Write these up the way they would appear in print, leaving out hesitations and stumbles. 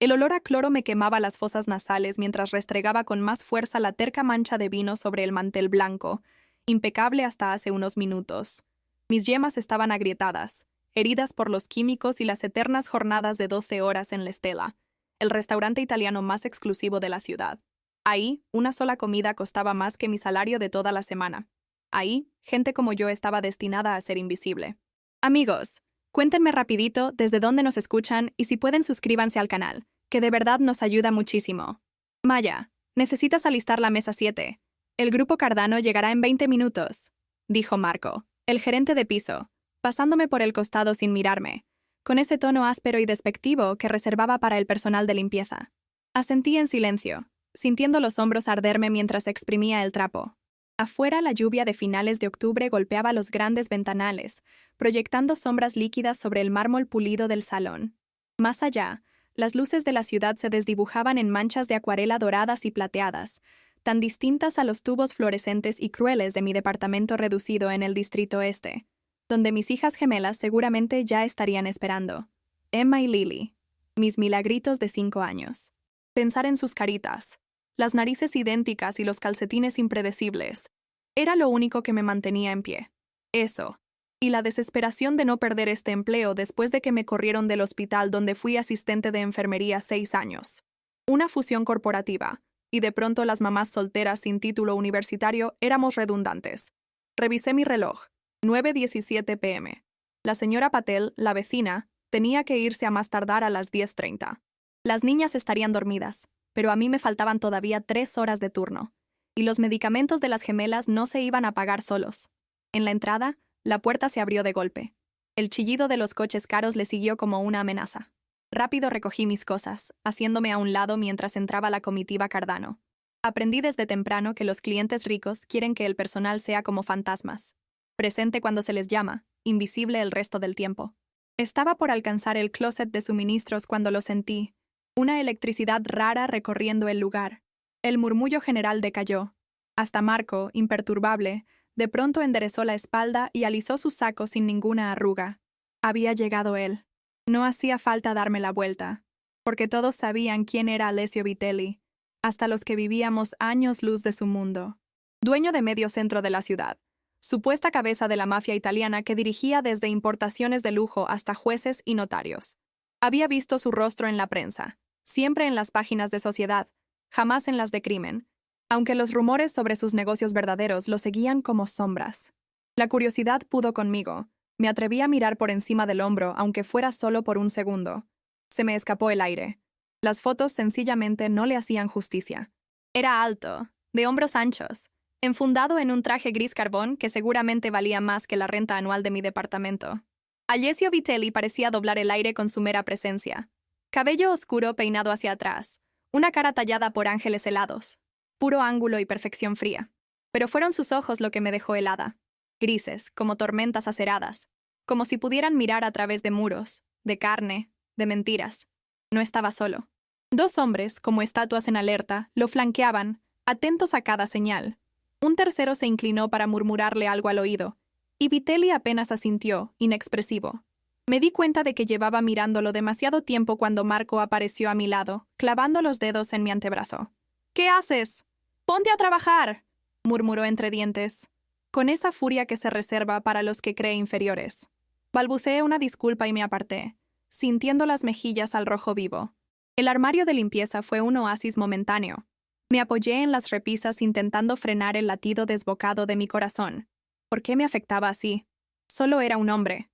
El olor a cloro me quemaba las fosas nasales mientras restregaba con más fuerza la terca mancha de vino sobre el mantel blanco, impecable hasta hace unos minutos. Mis yemas estaban agrietadas, heridas por los químicos y las eternas jornadas de 12 horas en La Stella, el restaurante italiano más exclusivo de la ciudad. Ahí, una sola comida costaba más que mi salario de toda la semana. Ahí, gente como yo estaba destinada a ser invisible. Amigos, cuéntenme rapidito desde dónde nos escuchan y si pueden suscríbanse al canal, que de verdad nos ayuda muchísimo. Maya, necesitas alistar la mesa 7. El grupo Cardano llegará en 20 minutos, dijo Marco, el gerente de piso, pasándome por el costado sin mirarme, con ese tono áspero y despectivo que reservaba para el personal de limpieza. Asentí en silencio, sintiendo los hombros arderme mientras exprimía el trapo. Afuera, la lluvia de finales de octubre golpeaba los grandes ventanales, proyectando sombras líquidas sobre el mármol pulido del salón. Más allá, las luces de la ciudad se desdibujaban en manchas de acuarela doradas y plateadas, tan distintas a los tubos fluorescentes y crueles de mi departamento reducido en el Distrito Este, donde mis hijas gemelas seguramente ya estarían esperando. Emma y Lily, mis milagritos de 5 años. Pensar en sus caritas, las narices idénticas y los calcetines impredecibles, era lo único que me mantenía en pie. Eso, y la desesperación de no perder este empleo después de que me corrieron del hospital donde fui asistente de enfermería 6 años. Una fusión corporativa, y de pronto las mamás solteras sin título universitario éramos redundantes. Revisé mi reloj, 9:17 p.m. La señora Patel, la vecina, tenía que irse a más tardar a las 10:30. Las niñas estarían dormidas, pero a mí me faltaban todavía 3 horas de turno, y los medicamentos de las gemelas no se iban a pagar solos. En la entrada, la puerta se abrió de golpe. El chillido de los coches caros le siguió como una amenaza. Rápido recogí mis cosas, haciéndome a un lado mientras entraba la comitiva Cardano. Aprendí desde temprano que los clientes ricos quieren que el personal sea como fantasmas, presente cuando se les llama, invisible el resto del tiempo. Estaba por alcanzar el closet de suministros cuando lo sentí, una electricidad rara recorriendo el lugar. El murmullo general decayó. Hasta Marco, imperturbable, de pronto enderezó la espalda y alisó su saco sin ninguna arruga. Había llegado él. No hacía falta darme la vuelta, porque todos sabían quién era Alessio Vitelli, hasta los que vivíamos años luz de su mundo. Dueño de medio centro de la ciudad, supuesta cabeza de la mafia italiana que dirigía desde importaciones de lujo hasta jueces y notarios. Había visto su rostro en la prensa, siempre en las páginas de sociedad, jamás en las de crimen, aunque los rumores sobre sus negocios verdaderos lo seguían como sombras. La curiosidad pudo conmigo. Me atreví a mirar por encima del hombro, aunque fuera solo por un segundo. Se me escapó el aire. Las fotos sencillamente no le hacían justicia. Era alto, de hombros anchos, enfundado en un traje gris carbón que seguramente valía más que la renta anual de mi departamento. Alessio Vitelli parecía doblar el aire con su mera presencia. Cabello oscuro peinado hacia atrás, una cara tallada por ángeles helados. Puro ángulo y perfección fría. Pero fueron sus ojos lo que me dejó helada. Grises, como tormentas aceradas, como si pudieran mirar a través de muros, de carne, de mentiras. No estaba solo. 2 hombres, como estatuas en alerta, lo flanqueaban, atentos a cada señal. Un tercero se inclinó para murmurarle algo al oído, y Vitelli apenas asintió, inexpresivo. Me di cuenta de que llevaba mirándolo demasiado tiempo cuando Marco apareció a mi lado, clavando los dedos en mi antebrazo. «¿Qué haces? ¡Ponte a trabajar!», murmuró entre dientes, con esa furia que se reserva para los que cree inferiores. Balbuceé una disculpa y me aparté, sintiendo las mejillas al rojo vivo. El armario de limpieza fue un oasis momentáneo. Me apoyé en las repisas intentando frenar el latido desbocado de mi corazón. ¿Por qué me afectaba así? Solo era un hombre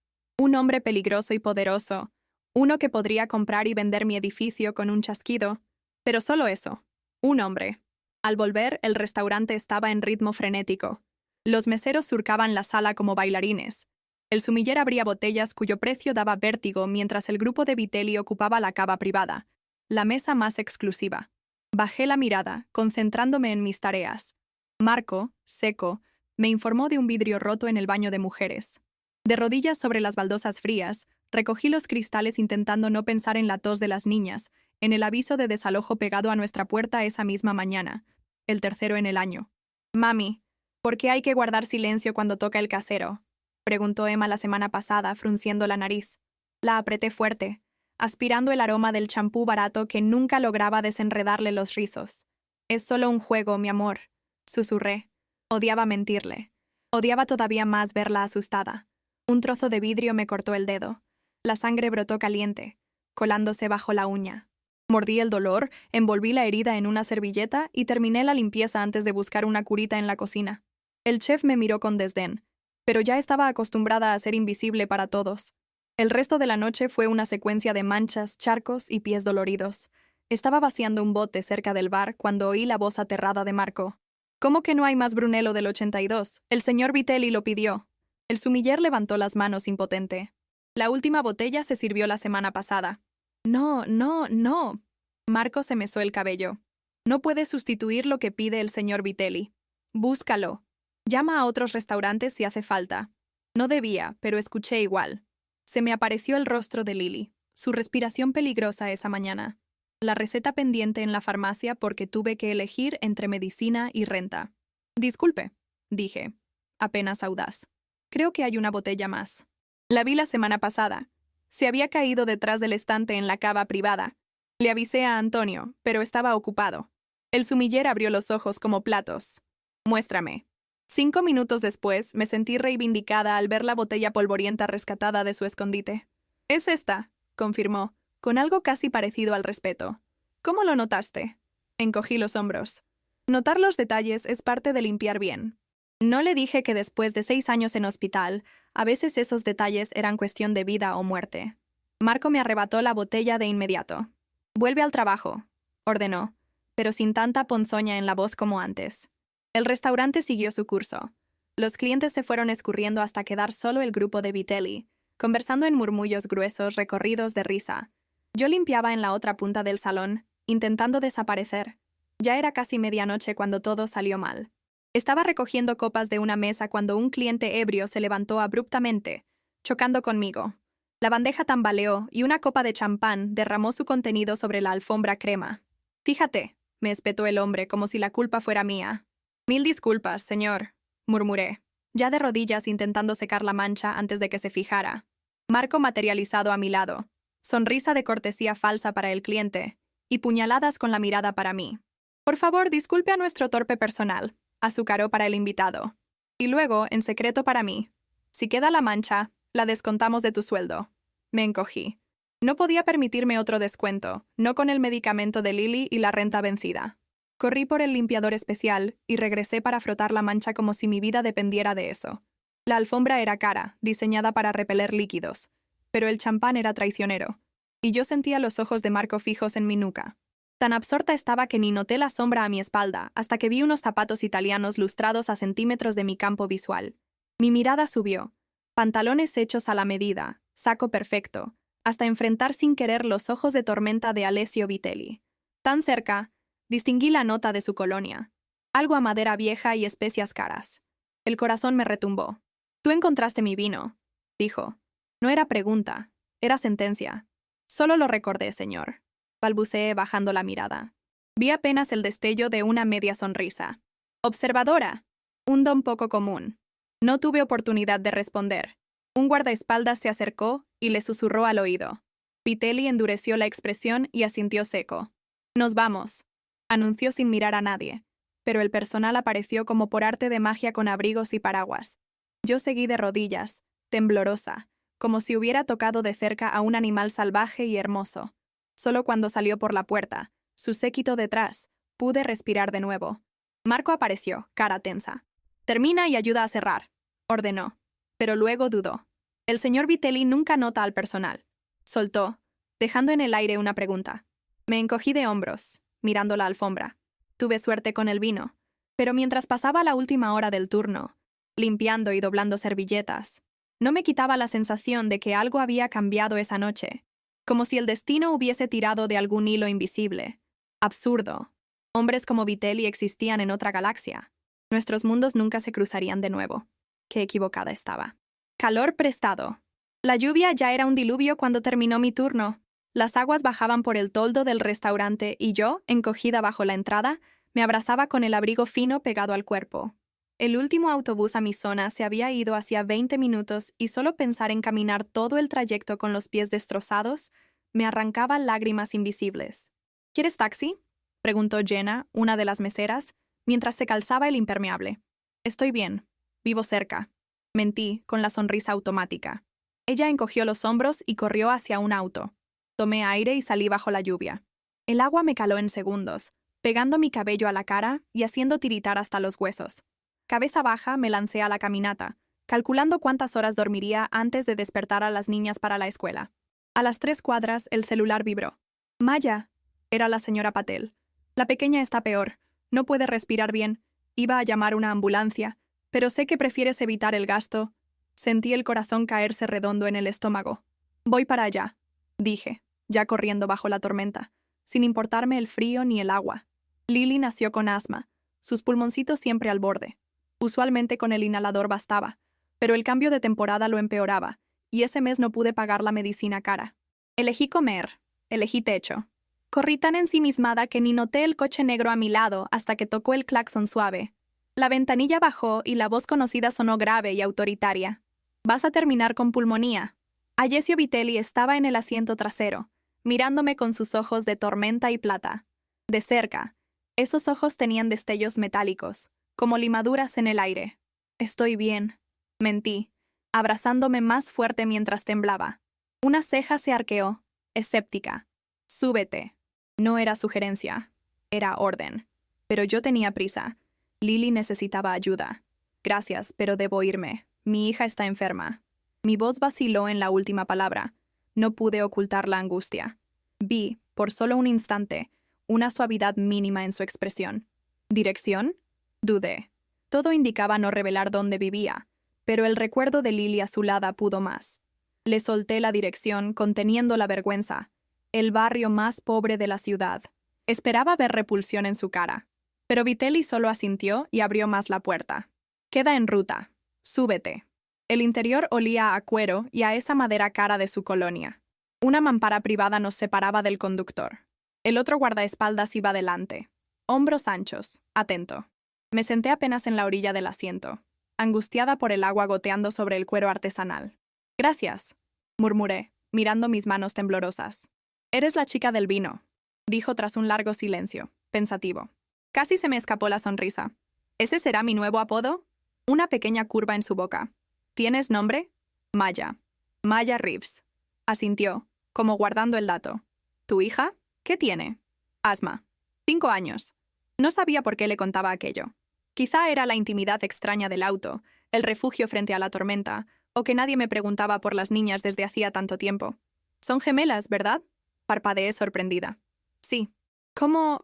peligroso y poderoso, uno que podría comprar y vender mi edificio con un chasquido, pero solo eso, un hombre. Al volver, el restaurante estaba en ritmo frenético. Los meseros surcaban la sala como bailarines. El sumiller abría botellas cuyo precio daba vértigo mientras el grupo de Vitelli ocupaba la cava privada, la mesa más exclusiva. Bajé la mirada, concentrándome en mis tareas. Marco, seco, me informó de un vidrio roto en el baño de mujeres. De rodillas sobre las baldosas frías, recogí los cristales intentando no pensar en la tos de las niñas, en el aviso de desalojo pegado a nuestra puerta esa misma mañana, el tercero en el año. «Mami, ¿por qué hay que guardar silencio cuando toca el casero?», preguntó Emma la semana pasada, frunciendo la nariz. La apreté fuerte, aspirando el aroma del champú barato que nunca lograba desenredarle los rizos. «Es solo un juego, mi amor», susurré. Odiaba mentirle. Odiaba todavía más verla asustada. Un trozo de vidrio me cortó el dedo. La sangre brotó caliente, colándose bajo la uña. Mordí el dolor, envolví la herida en una servilleta y terminé la limpieza antes de buscar una curita en la cocina. El chef me miró con desdén, pero ya estaba acostumbrada a ser invisible para todos. El resto de la noche fue una secuencia de manchas, charcos y pies doloridos. Estaba vaciando un bote cerca del bar cuando oí la voz aterrada de Marco. «¿Cómo que no hay más Brunello del 82? El señor Vitelli lo pidió». El sumiller levantó las manos impotente. «La última botella se sirvió la semana pasada». «No, no, no». Marco se mesó el cabello. «No puedes sustituir lo que pide el señor Vitelli. Búscalo. Llama a otros restaurantes si hace falta». No debía, pero escuché igual. Se me apareció el rostro de Lily, su respiración peligrosa esa mañana. La receta pendiente en la farmacia porque tuve que elegir entre medicina y renta. «Disculpe», dije, apenas audaz. «Creo que hay una botella más». La vi la semana pasada. Se había caído detrás del estante en la cava privada. Le avisé a Antonio, pero estaba ocupado. El sumiller abrió los ojos como platos. «Muéstrame». 5 minutos después, me sentí reivindicada al ver la botella polvorienta rescatada de su escondite. «Es esta», confirmó, con algo casi parecido al respeto. «¿Cómo lo notaste?» Encogí los hombros. Notar los detalles es parte de limpiar bien. No le dije que después de 6 años en hospital, a veces esos detalles eran cuestión de vida o muerte. Marco me arrebató la botella de inmediato. «Vuelve al trabajo», ordenó, pero sin tanta ponzoña en la voz como antes. El restaurante siguió su curso. Los clientes se fueron escurriendo hasta quedar solo el grupo de Vitelli, conversando en murmullos gruesos recorridos de risa. Yo limpiaba en la otra punta del salón, intentando desaparecer. Ya era casi medianoche cuando todo salió mal. Estaba recogiendo copas de una mesa cuando un cliente ebrio se levantó abruptamente, chocando conmigo. La bandeja tambaleó y una copa de champán derramó su contenido sobre la alfombra crema. «Fíjate», me espetó el hombre como si la culpa fuera mía. «Mil disculpas, señor», murmuré, ya de rodillas intentando secar la mancha antes de que se fijara. Marco materializado a mi lado, sonrisa de cortesía falsa para el cliente y puñaladas con la mirada para mí. «Por favor, disculpe a nuestro torpe personal», azucaró para el invitado. Y luego, en secreto para mí, «Si queda la mancha, la descontamos de tu sueldo». Me encogí. No podía permitirme otro descuento, no con el medicamento de Lily y la renta vencida. Corrí por el limpiador especial y regresé para frotar la mancha como si mi vida dependiera de eso. La alfombra era cara, diseñada para repeler líquidos, pero el champán era traicionero, y yo sentía los ojos de Marco fijos en mi nuca. Tan absorta estaba que ni noté la sombra a mi espalda hasta que vi unos zapatos italianos lustrados a centímetros de mi campo visual. Mi mirada subió. Pantalones hechos a la medida, saco perfecto, hasta enfrentar sin querer los ojos de tormenta de Alessio Vitelli. Tan cerca, distinguí la nota de su colonia. Algo a madera vieja y especias caras. El corazón me retumbó. «Tú encontraste mi vino», dijo. No era pregunta, era sentencia. «Solo lo recordé, señor», balbuceé bajando la mirada. Vi apenas el destello de una media sonrisa. «Observadora», un don poco común. No tuve oportunidad de responder. Un guardaespaldas se acercó y le susurró al oído. Vitelli endureció la expresión y asintió seco. «Nos vamos», anunció sin mirar a nadie, pero el personal apareció como por arte de magia con abrigos y paraguas. Yo seguí de rodillas, temblorosa, como si hubiera tocado de cerca a un animal salvaje y hermoso. Solo cuando salió por la puerta, su séquito detrás, pude respirar de nuevo. Marco apareció, cara tensa. «Termina y ayuda a cerrar», ordenó, pero luego dudó. «El señor Vitelli nunca nota al personal», soltó, dejando en el aire una pregunta. Me encogí de hombros, mirando la alfombra. Tuve suerte con el vino, pero mientras pasaba la última hora del turno, limpiando y doblando servilletas, no me quitaba la sensación de que algo había cambiado esa noche, como si el destino hubiese tirado de algún hilo invisible. Absurdo. Hombres como Vitelli existían en otra galaxia. Nuestros mundos nunca se cruzarían de nuevo. Qué equivocada estaba. Calor prestado. La lluvia ya era un diluvio cuando terminó mi turno. Las aguas bajaban por el toldo del restaurante y yo, encogida bajo la entrada, me abrazaba con el abrigo fino pegado al cuerpo. El último autobús a mi zona se había ido hacía 20 minutos y solo pensar en caminar todo el trayecto con los pies destrozados Me arrancaba lágrimas invisibles. ¿Quieres taxi?, preguntó Jenna, una de las meseras, mientras se calzaba el impermeable. Estoy bien. Vivo cerca. Mentí, con la sonrisa automática. Ella encogió los hombros y corrió hacia un auto. Tomé aire y salí bajo la lluvia. El agua me caló en segundos, pegando mi cabello a la cara y haciendo tiritar hasta los huesos. Cabeza baja me lancé a la caminata, calculando cuántas horas dormiría antes de despertar a las niñas para la escuela. A las 3 cuadras el celular vibró. Maya, era la señora Patel. La pequeña está peor. No puede respirar bien. Iba a llamar una ambulancia, pero sé que prefieres evitar el gasto. Sentí el corazón caerse redondo en el estómago. Voy para allá, dije, ya corriendo bajo la tormenta, sin importarme el frío ni el agua. Lily nació con asma, sus pulmoncitos siempre al borde. Usualmente con el inhalador bastaba, pero el cambio de temporada lo empeoraba, y ese mes no pude pagar la medicina cara. Elegí comer, elegí techo. Corrí tan ensimismada que ni noté el coche negro a mi lado hasta que tocó el claxon suave. La ventanilla bajó y la voz conocida sonó grave y autoritaria. Vas a terminar con pulmonía. Alessio Vitelli estaba en el asiento trasero, mirándome con sus ojos de tormenta y plata. De cerca, esos ojos tenían destellos metálicos, como limaduras en el aire. Estoy bien, mentí, abrazándome más fuerte mientras temblaba. Una ceja se arqueó, escéptica. Súbete. No era sugerencia, era orden. Pero yo tenía prisa. Lily necesitaba ayuda. Gracias, pero debo irme. Mi hija está enferma. Mi voz vaciló en la última palabra. No pude ocultar la angustia. Vi, por solo un instante, una suavidad mínima en su expresión. ¿Dirección? Dudé. Todo indicaba no revelar dónde vivía, pero el recuerdo de Lily azulada pudo más. Le solté la dirección, conteniendo la vergüenza. El barrio más pobre de la ciudad. Esperaba ver repulsión en su cara. Pero Vitelli solo asintió y abrió más la puerta. Queda en ruta. Súbete. El interior olía a cuero y a esa madera cara de su colonia. Una mampara privada nos separaba del conductor. El otro guardaespaldas iba delante. Hombros anchos, atento. Me senté apenas en la orilla del asiento, angustiada por el agua goteando sobre el cuero artesanal. Gracias, murmuré, mirando mis manos temblorosas. Eres la chica del vino, dijo tras un largo silencio, pensativo. Casi se me escapó la sonrisa. ¿Ese será mi nuevo apodo? Una pequeña curva en su boca. ¿Tienes nombre? Maya. Maya Reeves. Asintió, como guardando el dato. ¿Tu hija? ¿Qué tiene? Asma. 5 años. No sabía por qué le contaba aquello. Quizá era la intimidad extraña del auto, el refugio frente a la tormenta, o que nadie me preguntaba por las niñas desde hacía tanto tiempo. Son gemelas, ¿verdad? Parpadeé sorprendida. Sí. ¿Cómo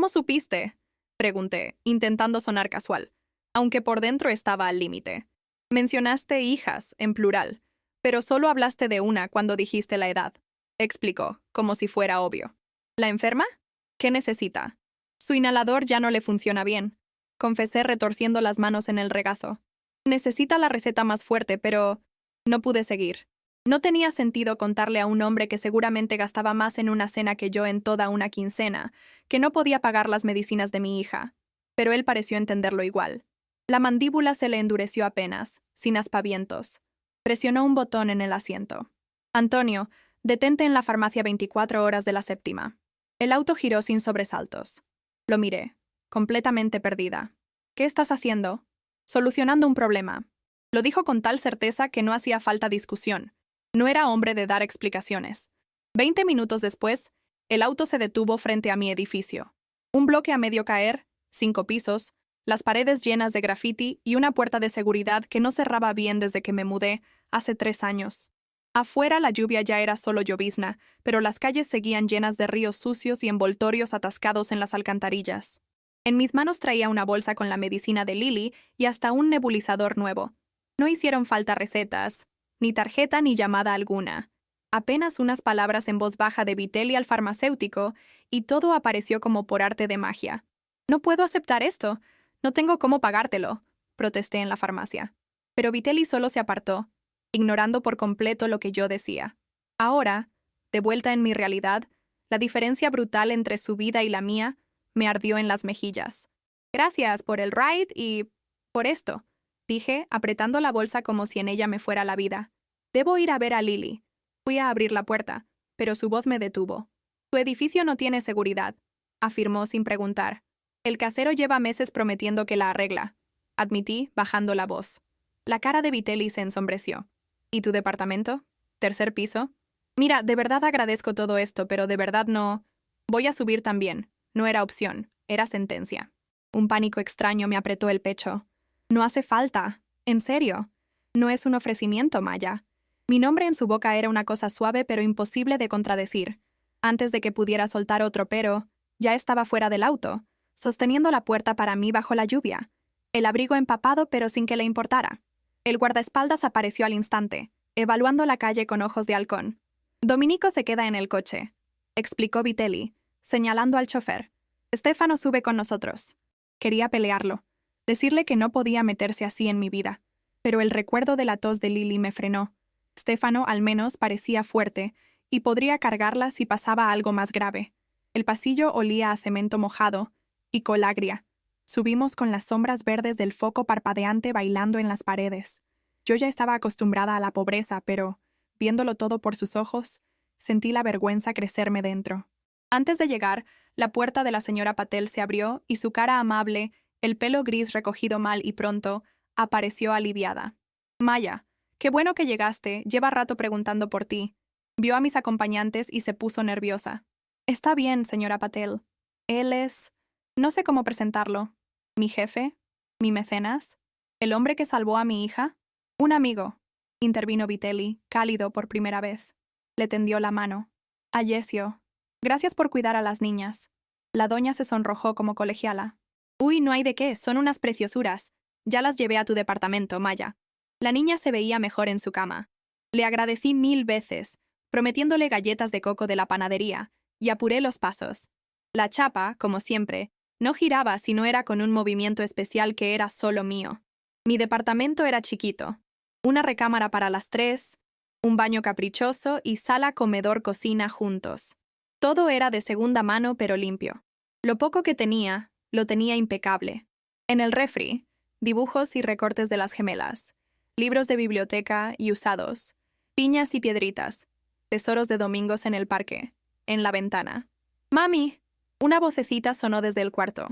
supiste? Pregunté, intentando sonar casual, aunque por dentro estaba al límite. Mencionaste hijas, en plural, pero solo hablaste de una cuando dijiste la edad. Explicó, como si fuera obvio. ¿La enferma? ¿Qué necesita? Su inhalador ya no le funciona bien. Confesé retorciendo las manos en el regazo. Necesita la receta más fuerte, pero no pude seguir. No tenía sentido contarle a un hombre que seguramente gastaba más en una cena que yo en toda una quincena, que no podía pagar las medicinas de mi hija. Pero él pareció entenderlo igual. La mandíbula se le endureció apenas, sin aspavientos. Presionó un botón en el asiento. Antonio, detente en la farmacia 24 horas de la séptima. El auto giró sin sobresaltos. Lo miré, completamente perdida. ¿Qué estás haciendo? Solucionando un problema. Lo dijo con tal certeza que no hacía falta discusión. No era hombre de dar explicaciones. 20 minutos después, el auto se detuvo frente a mi edificio. Un bloque a medio caer, 5 pisos, las paredes llenas de graffiti y una puerta de seguridad que no cerraba bien desde que me mudé hace 3 años. Afuera la lluvia ya era solo llovizna, pero las calles seguían llenas de ríos sucios y envoltorios atascados en las alcantarillas. En mis manos traía una bolsa con la medicina de Lily y hasta un nebulizador nuevo. No hicieron falta recetas, ni tarjeta ni llamada alguna. Apenas unas palabras en voz baja de Vitelli al farmacéutico, y todo apareció como por arte de magia. «No puedo aceptar esto. No tengo cómo pagártelo», protesté en la farmacia. Pero Vitelli solo se apartó, ignorando por completo lo que yo decía. Ahora, de vuelta en mi realidad, la diferencia brutal entre su vida y la mía me ardió en las mejillas. «Gracias por el ride y por esto», dije, apretando la bolsa como si en ella me fuera la vida. «Debo ir a ver a Lily». Fui a abrir la puerta, pero su voz me detuvo. Tu edificio no tiene seguridad, afirmó sin preguntar. El casero lleva meses prometiendo que la arregla, admití, bajando la voz. La cara de Vitelli se ensombreció. ¿Y tu departamento? ¿Tercer piso? Mira, de verdad agradezco todo esto, pero de verdad no. Voy a subir también. No era opción, era sentencia. Un pánico extraño me apretó el pecho. No hace falta. En serio. No es un ofrecimiento, Maya. Mi nombre en su boca era una cosa suave pero imposible de contradecir. Antes de que pudiera soltar otro pero, ya estaba fuera del auto, sosteniendo la puerta para mí bajo la lluvia. El abrigo empapado pero sin que le importara. El guardaespaldas apareció al instante, evaluando la calle con ojos de halcón. Dominico se queda en el coche, explicó Vitelli, señalando al chofer. Stefano sube con nosotros. Quería pelearlo, decirle que no podía meterse así en mi vida, pero el recuerdo de la tos de Lily me frenó. Stefano al menos parecía fuerte y podría cargarla si pasaba algo más grave. El pasillo olía a cemento mojado y colagria. Subimos con las sombras verdes del foco parpadeante bailando en las paredes. Yo ya estaba acostumbrada a la pobreza, pero, viéndolo todo por sus ojos, sentí la vergüenza crecerme dentro. Antes de llegar, la puerta de la señora Patel se abrió y su cara amable, el pelo gris recogido mal y pronto, apareció aliviada. Maya, qué bueno que llegaste, lleva rato preguntando por ti. Vio a mis acompañantes y se puso nerviosa. Está bien, señora Patel. Él es... no sé cómo presentarlo. ¿Mi jefe? ¿Mi mecenas? ¿El hombre que salvó a mi hija? Un amigo, intervino Vitelli, cálido por primera vez. Le tendió la mano. Ayesio. Gracias por cuidar a las niñas. La doña se sonrojó como colegiala. Uy, no hay de qué, son unas preciosuras. Ya las llevé a tu departamento, Maya. La niña se veía mejor en su cama. Le agradecí 1000 veces, prometiéndole galletas de coco de la panadería, y apuré los pasos. La chapa, como siempre, no giraba si no era con un movimiento especial que era solo mío. Mi departamento era chiquito. Una recámara para las 3, un baño caprichoso y sala comedor-cocina juntos. Todo era de segunda mano pero limpio. Lo poco que tenía, lo tenía impecable. En el refri, dibujos y recortes de las gemelas, libros de biblioteca y usados, piñas y piedritas, tesoros de domingos en el parque, en la ventana. «Mami», una vocecita sonó desde el cuarto.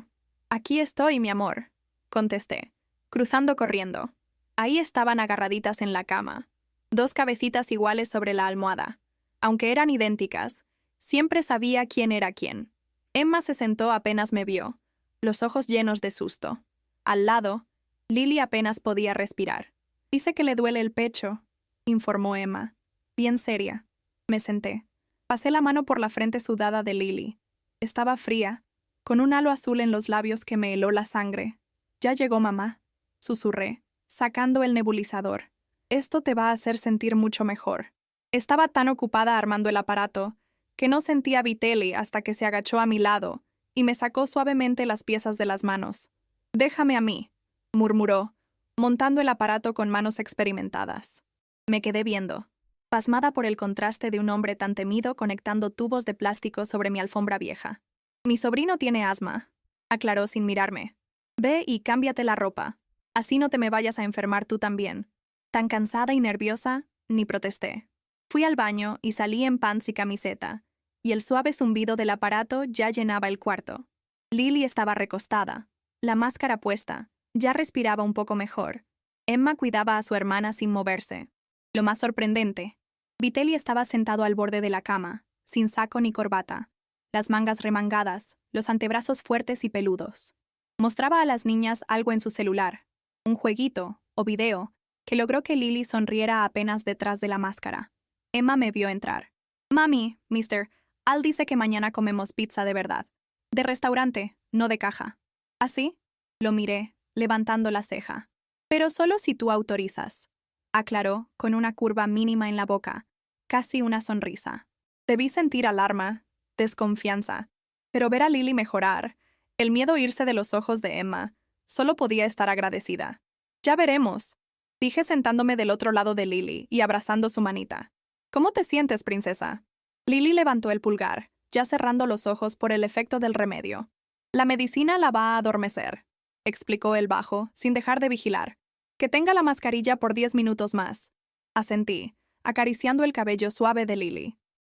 «Aquí estoy, mi amor», contesté, cruzando corriendo. Ahí estaban agarraditas en la cama, 2 cabecitas iguales sobre la almohada. Aunque eran idénticas, siempre sabía quién era quién. Emma se sentó apenas me vio, los ojos llenos de susto. Al lado, Lily apenas podía respirar. «Dice que le duele el pecho», informó Emma, bien seria. Me senté. Pasé la mano por la frente sudada de Lily. Estaba fría, con un halo azul en los labios que me heló la sangre. «Ya llegó mamá», susurré, sacando el nebulizador. «Esto te va a hacer sentir mucho mejor». Estaba tan ocupada armando el aparato que no sentí a Vitelli hasta que se agachó a mi lado y me sacó suavemente las piezas de las manos. «Déjame a mí», murmuró, montando el aparato con manos experimentadas. Me quedé viendo, pasmada por el contraste de un hombre tan temido conectando tubos de plástico sobre mi alfombra vieja. «Mi sobrino tiene asma», aclaró sin mirarme. «Ve y cámbiate la ropa. Así no te me vayas a enfermar tú también». Tan cansada y nerviosa, ni protesté. Fui al baño y salí en pants y camiseta, y el suave zumbido del aparato ya llenaba el cuarto. Lily estaba recostada, la máscara puesta, ya respiraba un poco mejor. Emma cuidaba a su hermana sin moverse. Lo más sorprendente, Vitelli estaba sentado al borde de la cama, sin saco ni corbata, las mangas remangadas, los antebrazos fuertes y peludos. Mostraba a las niñas algo en su celular, un jueguito o video, que logró que Lily sonriera apenas detrás de la máscara. Emma me vio entrar. «Mami, mister, Al dice que mañana comemos pizza de verdad. De restaurante, no de caja». ¿Así? Lo miré, levantando la ceja. «Pero solo si tú autorizas», aclaró, con una curva mínima en la boca, casi una sonrisa. Debí sentir alarma, desconfianza, pero ver a Lily mejorar, el miedo irse de los ojos de Emma, solo podía estar agradecida. «Ya veremos», dije sentándome del otro lado de Lily y abrazando su manita. «¿Cómo te sientes, princesa?» Lily levantó el pulgar, ya cerrando los ojos por el efecto del remedio. «La medicina la va a adormecer», explicó el bajo, sin dejar de vigilar. «Que tenga la mascarilla por 10 minutos más». Asentí, acariciando el cabello suave de Lily.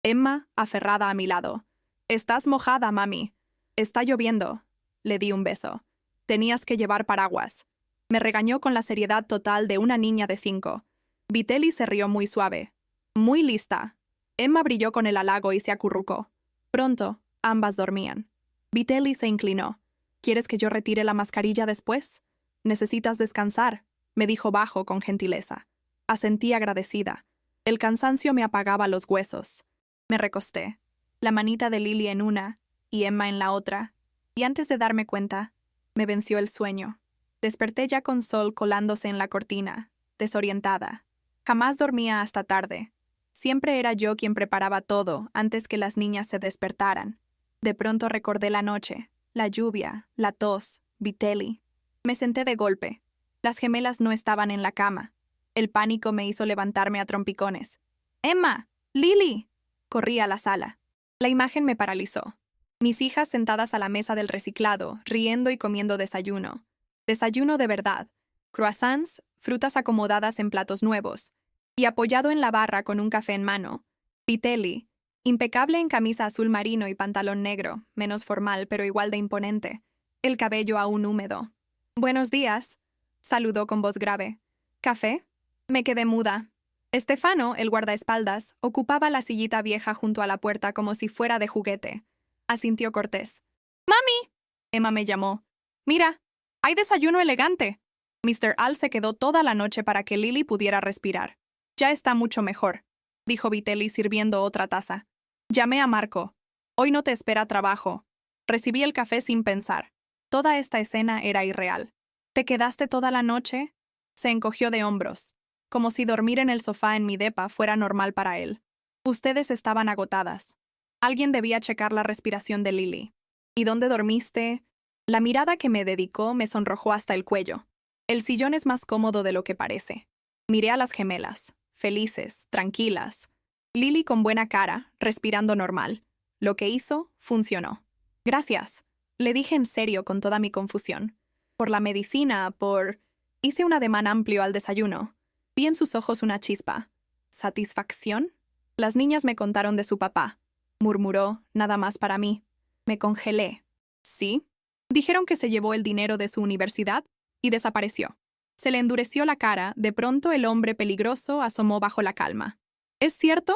Emma, aferrada a mi lado. «Estás mojada, mami. Está lloviendo». Le di un beso. «Tenías que llevar paraguas». Me regañó con la seriedad total de una niña de 5. Vitelli se rió muy suave. «Muy lista». Emma brilló con el halago y se acurrucó. Pronto, ambas dormían. Vitelli se inclinó. «¿Quieres que yo retire la mascarilla después? Necesitas descansar», me dijo bajo con gentileza. Asentí agradecida. El cansancio me apagaba los huesos. Me recosté, la manita de Lily en una y Emma en la otra, y antes de darme cuenta, me venció el sueño. Desperté ya con sol colándose en la cortina, desorientada. Jamás dormía hasta tarde. Siempre era yo quien preparaba todo antes que las niñas se despertaran. De pronto recordé la noche, la lluvia, la tos, Vitelli. Me senté de golpe. Las gemelas no estaban en la cama. El pánico me hizo levantarme a trompicones. «¡Emma! ¡Lily!». Corrí a la sala. La imagen me paralizó. Mis hijas sentadas a la mesa del reciclado, riendo y comiendo desayuno. Desayuno de verdad. Croissants, frutas acomodadas en platos nuevos. Y apoyado en la barra con un café en mano, Vitelli, impecable en camisa azul marino y pantalón negro, menos formal pero igual de imponente. El cabello aún húmedo. «Buenos días», saludó con voz grave. «¿Café?». Me quedé muda. Estefano, el guardaespaldas, ocupaba la sillita vieja junto a la puerta como si fuera de juguete. Asintió cortés. «¡Mami!». Emma me llamó. «Mira, hay desayuno elegante». Mr. Al se quedó toda la noche para que Lily pudiera respirar. «Ya está mucho mejor», dijo Vitelli sirviendo otra taza. «Llamé a Marco. Hoy no te espera trabajo». Recibí el café sin pensar. Toda esta escena era irreal. «¿Te quedaste toda la noche?». Se encogió de hombros, como si dormir en el sofá en mi depa fuera normal para él. «Ustedes estaban agotadas. Alguien debía checar la respiración de Lily». «¿Y dónde dormiste?». La mirada que me dedicó me sonrojó hasta el cuello. El sillón es más cómodo de lo que parece. Miré a las gemelas, felices, tranquilas. Lily con buena cara, respirando normal. Lo que hizo, funcionó. «Gracias», le dije en serio con toda mi confusión. «Por la medicina, por...». Hice un ademán amplio al desayuno. Vi en sus ojos una chispa. ¿Satisfacción? Las niñas me contaron de su papá. Murmuró, nada más para mí. Me congelé. ¿Sí? Dijeron que se llevó el dinero de su universidad y desapareció. Se le endureció la cara, de pronto el hombre peligroso asomó bajo la calma. ¿Es cierto?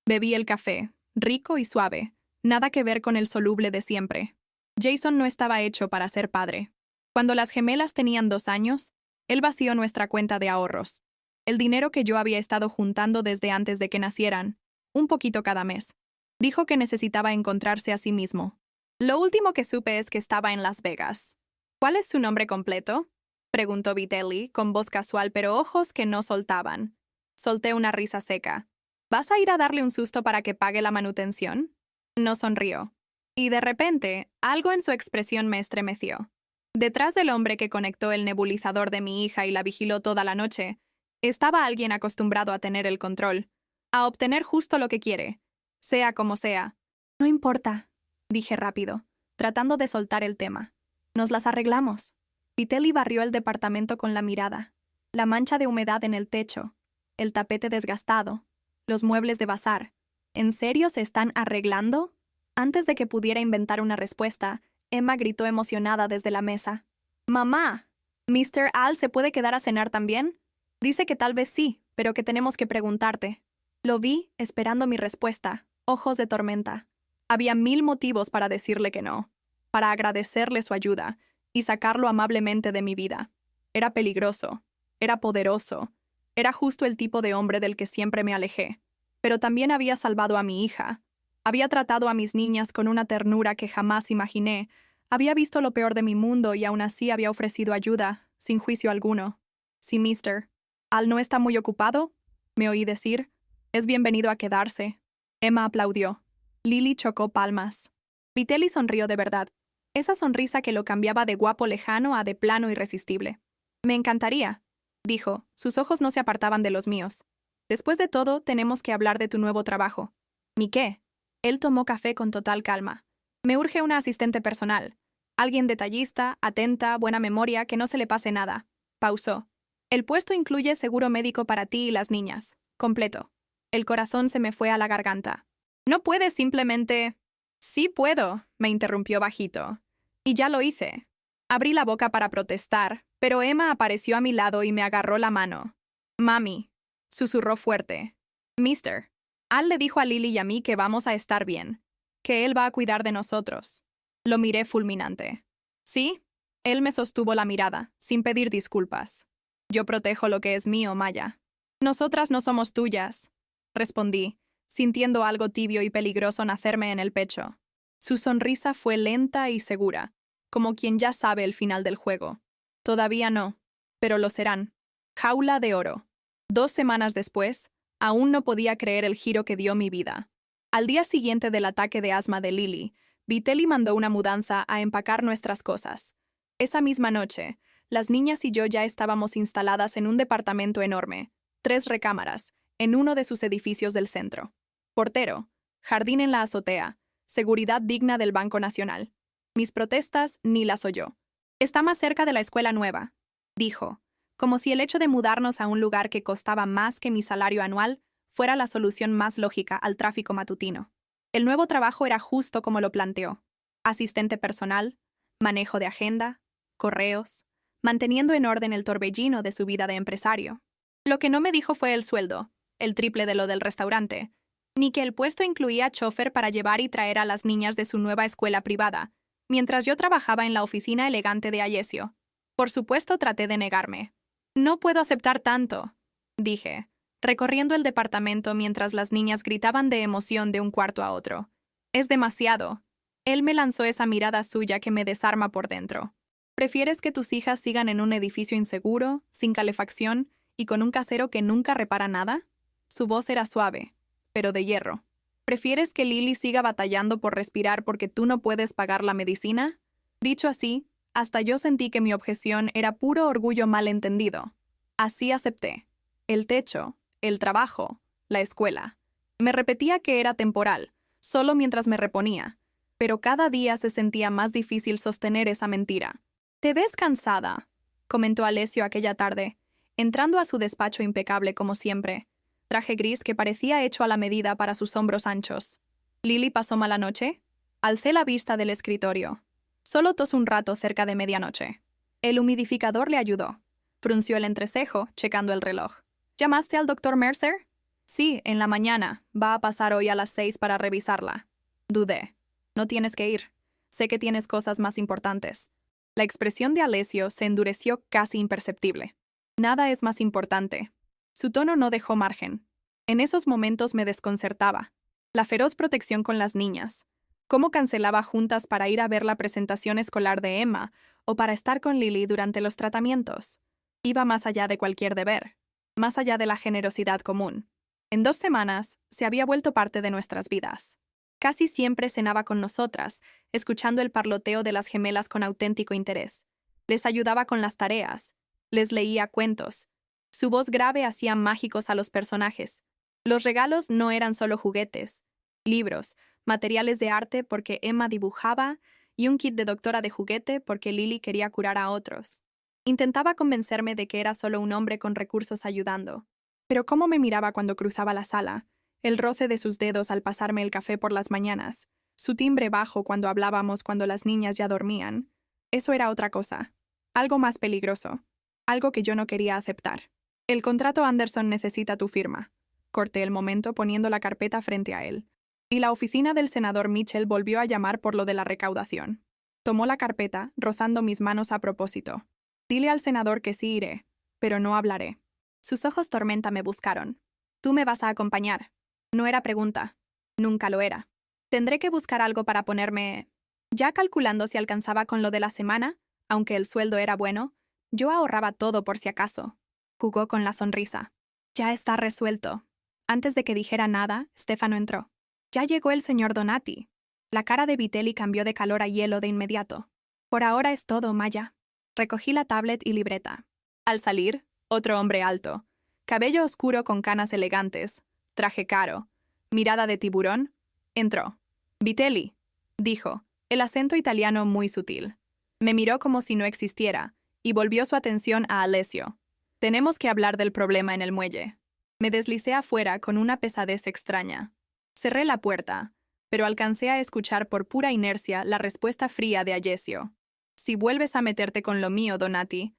Bebí el café, rico y suave, nada que ver con el soluble de siempre. Jason no estaba hecho para ser padre. Cuando las gemelas tenían 2 años, él vació nuestra cuenta de ahorros. El dinero que yo había estado juntando desde antes de que nacieran, un poquito cada mes. Dijo que necesitaba encontrarse a sí mismo. Lo último que supe es que estaba en Las Vegas. ¿Cuál es su nombre completo?, preguntó Vitelli, con voz casual pero ojos que no soltaban. Solté una risa seca. ¿Vas a ir a darle un susto para que pague la manutención? No sonrió. Y de repente, algo en su expresión me estremeció. Detrás del hombre que conectó el nebulizador de mi hija y la vigiló toda la noche, estaba alguien acostumbrado a tener el control, a obtener justo lo que quiere, sea como sea. «No importa», dije rápido, tratando de soltar el tema. «Nos las arreglamos». Vitelli barrió el departamento con la mirada. La mancha de humedad en el techo, el tapete desgastado, los muebles de bazar. ¿En serio se están arreglando? Antes de que pudiera inventar una respuesta, Emma gritó emocionada desde la mesa. «¡Mamá! ¿Mr. Al se puede quedar a cenar también?». Dice que tal vez sí, pero que tenemos que preguntarte. Lo vi, esperando mi respuesta, ojos de tormenta. Había 1000 motivos para decirle que no, para agradecerle su ayuda y sacarlo amablemente de mi vida. Era peligroso, era poderoso, era justo el tipo de hombre del que siempre me alejé. Pero también había salvado a mi hija. Había tratado a mis niñas con una ternura que jamás imaginé. Había visto lo peor de mi mundo y aún así había ofrecido ayuda, sin juicio alguno. «Sí, mister. Al no está muy ocupado», me oí decir. «Es bienvenido a quedarse». Emma aplaudió. Lily chocó palmas. Vitelli sonrió de verdad. Esa sonrisa que lo cambiaba de guapo lejano a de plano irresistible. «Me encantaría», dijo. Sus ojos no se apartaban de los míos. «Después de todo, tenemos que hablar de tu nuevo trabajo». «¿Mi qué?». Él tomó café con total calma. «Me urge una asistente personal. Alguien detallista, atenta, buena memoria, que no se le pase nada». Pausó. «El puesto incluye seguro médico para ti y las niñas. Completo». El corazón se me fue a la garganta. No puedes simplemente... Sí puedo, me interrumpió bajito. Y ya lo hice. Abrí la boca para protestar, pero Emma apareció a mi lado y me agarró la mano. Mami, susurró fuerte. Mister, Al le dijo a Lily y a mí que vamos a estar bien, que él va a cuidar de nosotros. Lo miré fulminante. ¿Sí? Él me sostuvo la mirada, sin pedir disculpas. Yo protejo lo que es mío, Maya. Nosotras no somos tuyas, respondí, sintiendo algo tibio y peligroso nacerme en el pecho. Su sonrisa fue lenta y segura, como quien ya sabe el final del juego. Todavía no, pero lo serán. Jaula de oro. 2 semanas después, aún no podía creer el giro que dio mi vida. Al día siguiente del ataque de asma de Lily, Vitelli mandó una mudanza a empacar nuestras cosas. Esa misma noche, las niñas y yo ya estábamos instaladas en un departamento enorme, 3 recámaras, en uno de sus edificios del centro. Portero, jardín en la azotea, seguridad digna del Banco Nacional. Mis protestas ni las oyó. Está más cerca de la escuela nueva, dijo, como si el hecho de mudarnos a un lugar que costaba más que mi salario anual fuera la solución más lógica al tráfico matutino. El nuevo trabajo era justo como lo planteó. Asistente personal, manejo de agenda, correos, manteniendo en orden el torbellino de su vida de empresario. Lo que no me dijo fue el sueldo, el triple de lo del restaurante, ni que el puesto incluía chofer para llevar y traer a las niñas de su nueva escuela privada, mientras yo trabajaba en la oficina elegante de Ayesio. Por supuesto, traté de negarme. No puedo aceptar tanto, dije, recorriendo el departamento mientras las niñas gritaban de emoción de un cuarto a otro. Es demasiado. Él me lanzó esa mirada suya que me desarma por dentro. ¿Prefieres que tus hijas sigan en un edificio inseguro, sin calefacción y con un casero que nunca repara nada? Su voz era suave, pero de hierro. ¿Prefieres que Lily siga batallando por respirar porque tú no puedes pagar la medicina? Dicho así, hasta yo sentí que mi objeción era puro orgullo malentendido. Así acepté. El techo, el trabajo, la escuela. Me repetía que era temporal, solo mientras me reponía, pero cada día se sentía más difícil sostener esa mentira. «Te ves cansada», comentó Alessio aquella tarde, entrando a su despacho impecable como siempre, traje gris que parecía hecho a la medida para sus hombros anchos. «¿Lily pasó mala noche?» Alcé la vista del escritorio. Solo tosó un rato cerca de medianoche. El humidificador le ayudó. Frunció el entrecejo, checando el reloj. ¿Llamaste al doctor Mercer? Sí, en la mañana. Va a pasar hoy a las 6 para revisarla. Dudé. No tienes que ir. Sé que tienes cosas más importantes. La expresión de Alessio se endureció casi imperceptible. Nada es más importante. Su tono no dejó margen. En esos momentos me desconcertaba. La feroz protección con las niñas. Cómo cancelaba juntas para ir a ver la presentación escolar de Emma o para estar con Lily durante los tratamientos. Iba más allá de cualquier deber, más allá de la generosidad común. En 2 semanas se había vuelto parte de nuestras vidas. Casi siempre cenaba con nosotras, escuchando el parloteo de las gemelas con auténtico interés. Les ayudaba con las tareas, les leía cuentos. Su voz grave hacía mágicos a los personajes. Los regalos no eran solo juguetes, libros, materiales de arte porque Emma dibujaba y un kit de doctora de juguete porque Lily quería curar a otros. Intentaba convencerme de que era solo un hombre con recursos ayudando. Pero cómo me miraba cuando cruzaba la sala, el roce de sus dedos al pasarme el café por las mañanas, su timbre bajo cuando hablábamos cuando las niñas ya dormían. Eso era otra cosa, algo más peligroso, algo que yo no quería aceptar. El contrato Anderson necesita tu firma. Corté el momento poniendo la carpeta frente a él. Y la oficina del senador Mitchell volvió a llamar por lo de la recaudación. Tomó la carpeta, rozando mis manos a propósito. Dile al senador que sí iré, pero no hablaré. Sus ojos tormenta me buscaron. Tú me vas a acompañar. No era pregunta. Nunca lo era. Tendré que buscar algo para ponerme... Ya calculando si alcanzaba con lo de la semana, aunque el sueldo era bueno, yo ahorraba todo por si acaso. Jugó con la sonrisa. Ya está resuelto. Antes de que dijera nada, Stefano entró. Ya llegó el señor Donati. La cara de Vitelli cambió de calor a hielo de inmediato. Por ahora es todo, Maya. Recogí la tablet y libreta. Al salir, otro hombre alto. Cabello oscuro con canas elegantes. Traje caro. Mirada de tiburón. Entró. Vitelli, dijo, el acento italiano muy sutil. Me miró como si no existiera, y volvió su atención a Alessio. Tenemos que hablar del problema en el muelle. Me deslicé afuera con una pesadez extraña. Cerré la puerta, pero alcancé a escuchar por pura inercia la respuesta fría de Alessio. Si vuelves a meterte con lo mío, Donati,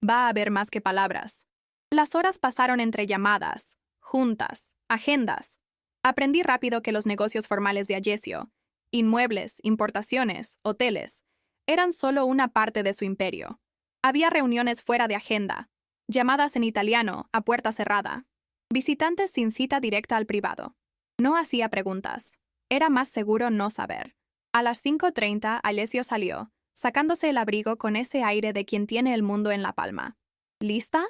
va a haber más que palabras. Las horas pasaron entre llamadas, juntas, agendas. Aprendí rápido que los negocios formales de Alessio, inmuebles, importaciones, hoteles, eran solo una parte de su imperio. Había reuniones fuera de agenda, llamadas en italiano a puerta cerrada, visitantes sin cita directa al privado. No hacía preguntas. Era más seguro no saber. A las 5:30, Alessio salió, sacándose el abrigo con ese aire de quien tiene el mundo en la palma. ¿Lista?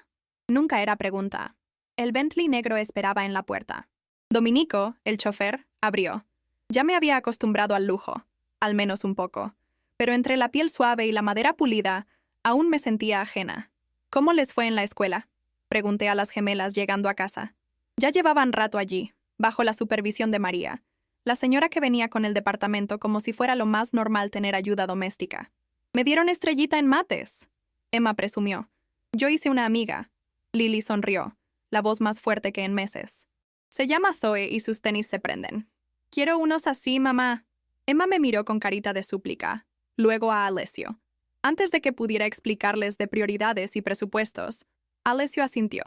Nunca era pregunta. El Bentley negro esperaba en la puerta. Domenico, el chofer, abrió. Ya me había acostumbrado al lujo, al menos un poco, pero entre la piel suave y la madera pulida, aún me sentía ajena. ¿Cómo les fue en la escuela?, pregunté a las gemelas llegando a casa. Ya llevaban rato allí, bajo la supervisión de María, la señora que venía con el departamento como si fuera lo más normal tener ayuda doméstica. Me dieron estrellita en mates, Emma presumió. Yo hice una amiga. Lily sonrió, la voz más fuerte que en meses. Se llama Zoe y sus tenis se prenden. Quiero unos así, mamá. Emma me miró con carita de súplica, luego a Alessio. Antes de que pudiera explicarles de prioridades y presupuestos, Alessio asintió.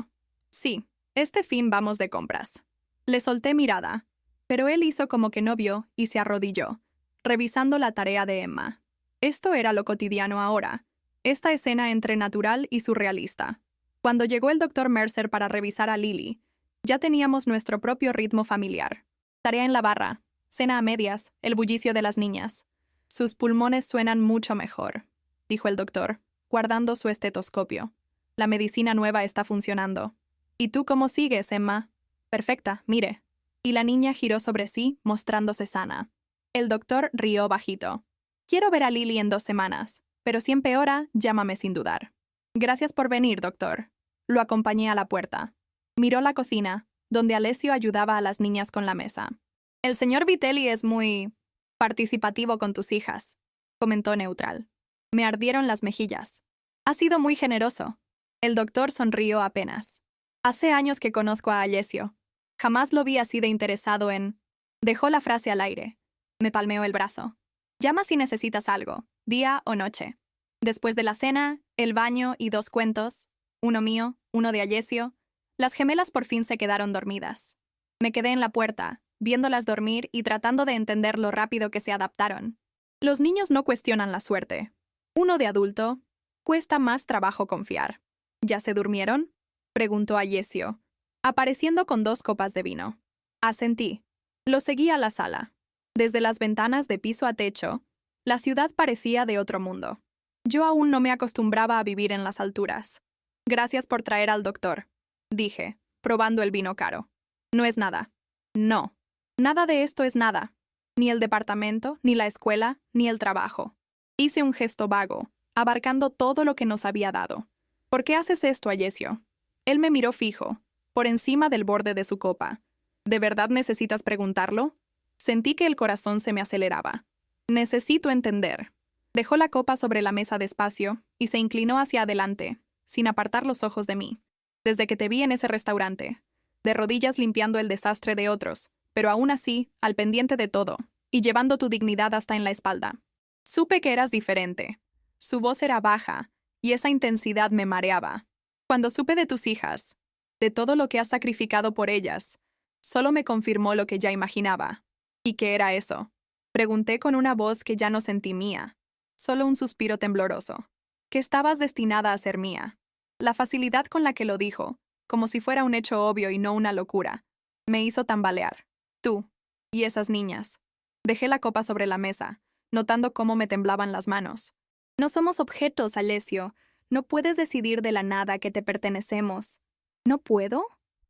Sí, este fin vamos de compras. Le solté mirada, pero él hizo como que no vio y se arrodilló, revisando la tarea de Emma. Esto era lo cotidiano ahora, esta escena entre natural y surrealista. Cuando llegó el doctor Mercer para revisar a Lily, ya teníamos nuestro propio ritmo familiar. Tarea en la barra, cena a medias, el bullicio de las niñas. Sus pulmones suenan mucho mejor, dijo el doctor, guardando su estetoscopio. La medicina nueva está funcionando. ¿Y tú cómo sigues, Emma? Perfecta, mire. Y la niña giró sobre sí, mostrándose sana. El doctor rió bajito. Quiero ver a Lily en 2 semanas, pero si empeora, llámame sin dudar. Gracias por venir, doctor. Lo acompañé a la puerta. Miró la cocina, donde Alessio ayudaba a las niñas con la mesa. El señor Vitelli es muy participativo con tus hijas, comentó neutral. Me ardieron las mejillas. Ha sido muy generoso. El doctor sonrió apenas. Hace años que conozco a Alessio. Jamás lo vi así de interesado en... Dejó la frase al aire. Me palmeó el brazo. Llama si necesitas algo, día o noche. Después de la cena, el baño y 2 cuentos, uno mío, uno de Alessio, las gemelas por fin se quedaron dormidas. Me quedé en la puerta, viéndolas dormir y tratando de entender lo rápido que se adaptaron. Los niños no cuestionan la suerte. Uno de adulto, cuesta más trabajo confiar. ¿Ya se durmieron?, preguntó Alessio, apareciendo con 2 copas de vino. Asentí. Lo seguí a la sala. Desde las ventanas de piso a techo, la ciudad parecía de otro mundo. Yo aún no me acostumbraba a vivir en las alturas. Gracias por traer al doctor, dije, probando el vino caro. No es nada. No. Nada de esto es nada. Ni el departamento, ni la escuela, ni el trabajo. Hice un gesto vago, abarcando todo lo que nos había dado. ¿Por qué haces esto, Alessio? Él me miró fijo, por encima del borde de su copa. ¿De verdad necesitas preguntarlo? Sentí que el corazón se me aceleraba. Necesito entender. Dejó la copa sobre la mesa despacio y se inclinó hacia adelante, sin apartar los ojos de mí. Desde que te vi en ese restaurante, de rodillas limpiando el desastre de otros, pero aún así, al pendiente de todo, y llevando tu dignidad hasta en la espalda. Supe que eras diferente. Su voz era baja, y esa intensidad me mareaba. Cuando supe de tus hijas, de todo lo que has sacrificado por ellas, solo me confirmó lo que ya imaginaba. ¿Y qué era eso? Pregunté con una voz que ya no sentí mía, solo un suspiro tembloroso. Que estabas destinada a ser mía. La facilidad con la que lo dijo, como si fuera un hecho obvio y no una locura, me hizo tambalear. Tú y esas niñas. Dejé la copa sobre la mesa, notando cómo me temblaban las manos. No somos objetos, Alessio. No puedes decidir de la nada que te pertenecemos. ¿No puedo?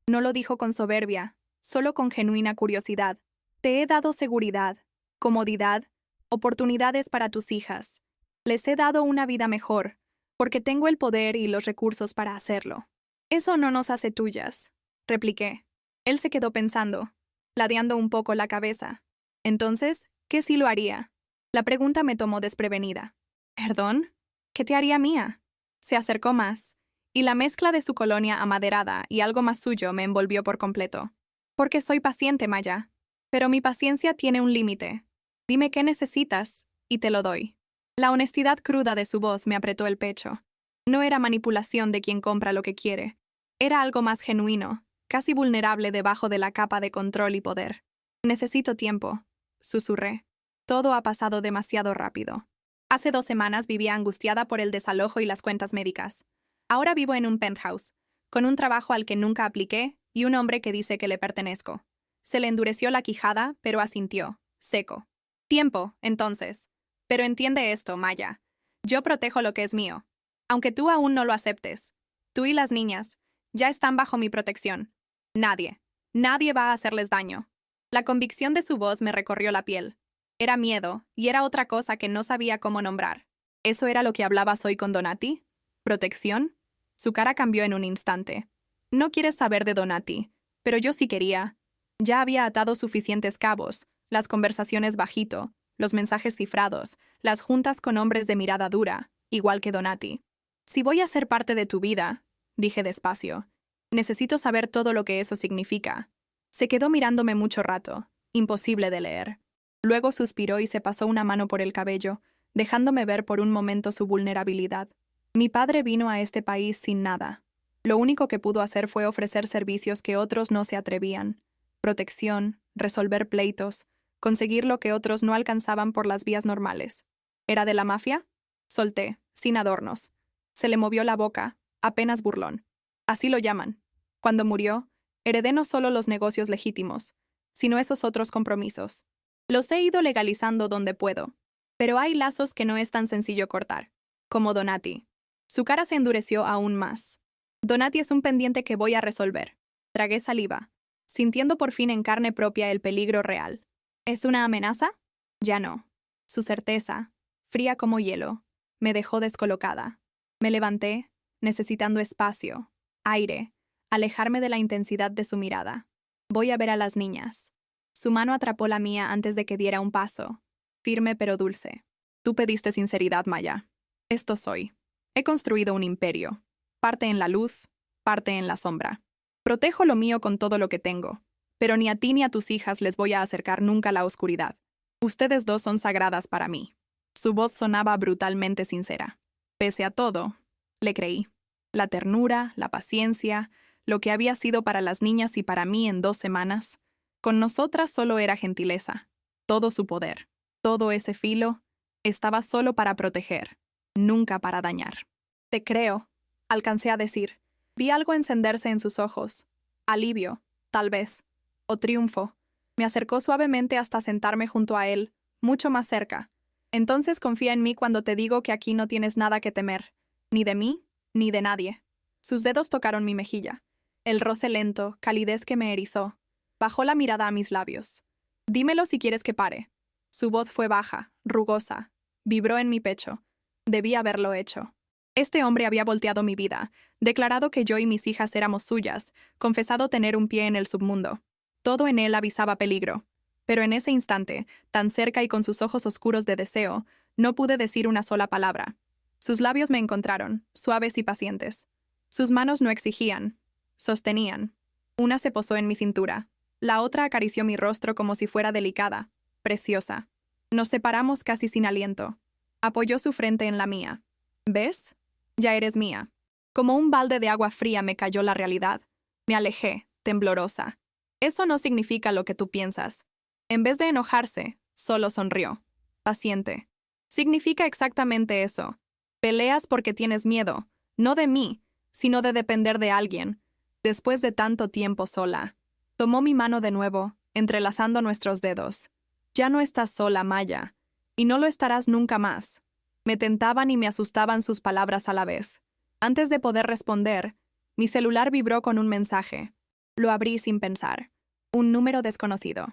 No lo dijo con soberbia, solo con genuina curiosidad. Te he dado seguridad, comodidad, oportunidades para tus hijas. Les he dado una vida mejor, porque tengo el poder y los recursos para hacerlo. Eso no nos hace tuyas, repliqué. Él se quedó pensando, ladeando un poco la cabeza. Entonces, ¿qué sí lo haría? La pregunta me tomó desprevenida. ¿Perdón? ¿Qué te haría mía? Se acercó más, y la mezcla de su colonia amaderada y algo más suyo me envolvió por completo. Porque soy paciente, Maya. Pero mi paciencia tiene un límite. Dime qué necesitas, y te lo doy. La honestidad cruda de su voz me apretó el pecho. No era manipulación de quien compra lo que quiere. Era algo más genuino, casi vulnerable debajo de la capa de control y poder. Necesito tiempo, susurré. Todo ha pasado demasiado rápido. Hace 2 semanas vivía angustiada por el desalojo y las cuentas médicas. Ahora vivo en un penthouse, con un trabajo al que nunca apliqué y un hombre que dice que le pertenezco. Se le endureció la quijada, pero asintió, seco. Tiempo, entonces. Pero entiende esto, Maya. Yo protejo lo que es mío. Aunque tú aún no lo aceptes. Tú y las niñas ya están bajo mi protección. Nadie va a hacerles daño. La convicción de su voz me recorrió la piel. Era miedo, y era otra cosa que no sabía cómo nombrar. ¿Eso era lo que hablabas hoy con Donati? ¿Protección? Su cara cambió en un instante. No quieres saber de Donati, pero yo sí quería. Ya había atado suficientes cabos, las conversaciones bajito, los mensajes cifrados, las juntas con hombres de mirada dura, igual que Donati. Si voy a ser parte de tu vida, dije despacio, necesito saber todo lo que eso significa. Se quedó mirándome mucho rato, imposible de leer. Luego suspiró y se pasó una mano por el cabello, dejándome ver por un momento su vulnerabilidad. Mi padre vino a este país sin nada. Lo único que pudo hacer fue ofrecer servicios que otros no se atrevían. Protección, resolver pleitos, conseguir lo que otros no alcanzaban por las vías normales. ¿Era de la mafia? Solté, sin adornos. Se le movió la boca, apenas burlón. Así lo llaman. Cuando murió, heredé no solo los negocios legítimos, sino esos otros compromisos. Los he ido legalizando donde puedo, pero hay lazos que no es tan sencillo cortar, como Donati. Su cara se endureció aún más. Donati es un pendiente que voy a resolver. Tragué saliva, sintiendo por fin en carne propia el peligro real. ¿Es una amenaza? Ya no. Su certeza, fría como hielo, me dejó descolocada. Me levanté, necesitando espacio, aire, alejarme de la intensidad de su mirada. Voy a ver a las niñas. Su mano atrapó la mía antes de que diera un paso, firme pero dulce. Tú pediste sinceridad, Maya. Esto soy. He construido un imperio, parte en la luz, parte en la sombra. Protejo lo mío con todo lo que tengo, pero ni a ti ni a tus hijas les voy a acercar nunca la oscuridad. Ustedes dos son sagradas para mí. Su voz sonaba brutalmente sincera. Pese a todo, le creí. La ternura, la paciencia, lo que había sido para las niñas y para mí en 2 semanas, con nosotras solo era gentileza. Todo su poder, todo ese filo, estaba solo para proteger, nunca para dañar. Te creo, alcancé a decir. Vi algo encenderse en sus ojos. Alivio, tal vez, o triunfo. Me acercó suavemente hasta sentarme junto a él, mucho más cerca. Entonces confía en mí cuando te digo que aquí no tienes nada que temer, ni de mí, ni de nadie. Sus dedos tocaron mi mejilla. El roce lento, calidez que me erizó. Bajó la mirada a mis labios. Dímelo si quieres que pare. Su voz fue baja, rugosa. Vibró en mi pecho. Debí haberlo hecho. Este hombre había volteado mi vida, declarado que yo y mis hijas éramos suyas, confesado tener un pie en el submundo. Todo en él avisaba peligro. Pero en ese instante, tan cerca y con sus ojos oscuros de deseo, no pude decir una sola palabra. Sus labios me encontraron, suaves y pacientes. Sus manos no exigían, sostenían. Una se posó en mi cintura. La otra acarició mi rostro como si fuera delicada, preciosa. Nos separamos casi sin aliento. Apoyó su frente en la mía. ¿Ves? Ya eres mía. Como un balde de agua fría me cayó la realidad. Me alejé, temblorosa. Eso no significa lo que tú piensas. En vez de enojarse, solo sonrió. Paciente. Significa exactamente eso. Peleas porque tienes miedo, no de mí, sino de depender de alguien. Después de tanto tiempo sola. Tomó mi mano de nuevo, entrelazando nuestros dedos. Ya no estás sola, Maya. Y no lo estarás nunca más. Me tentaban y me asustaban sus palabras a la vez. Antes de poder responder, mi celular vibró con un mensaje. Lo abrí sin pensar. Un número desconocido.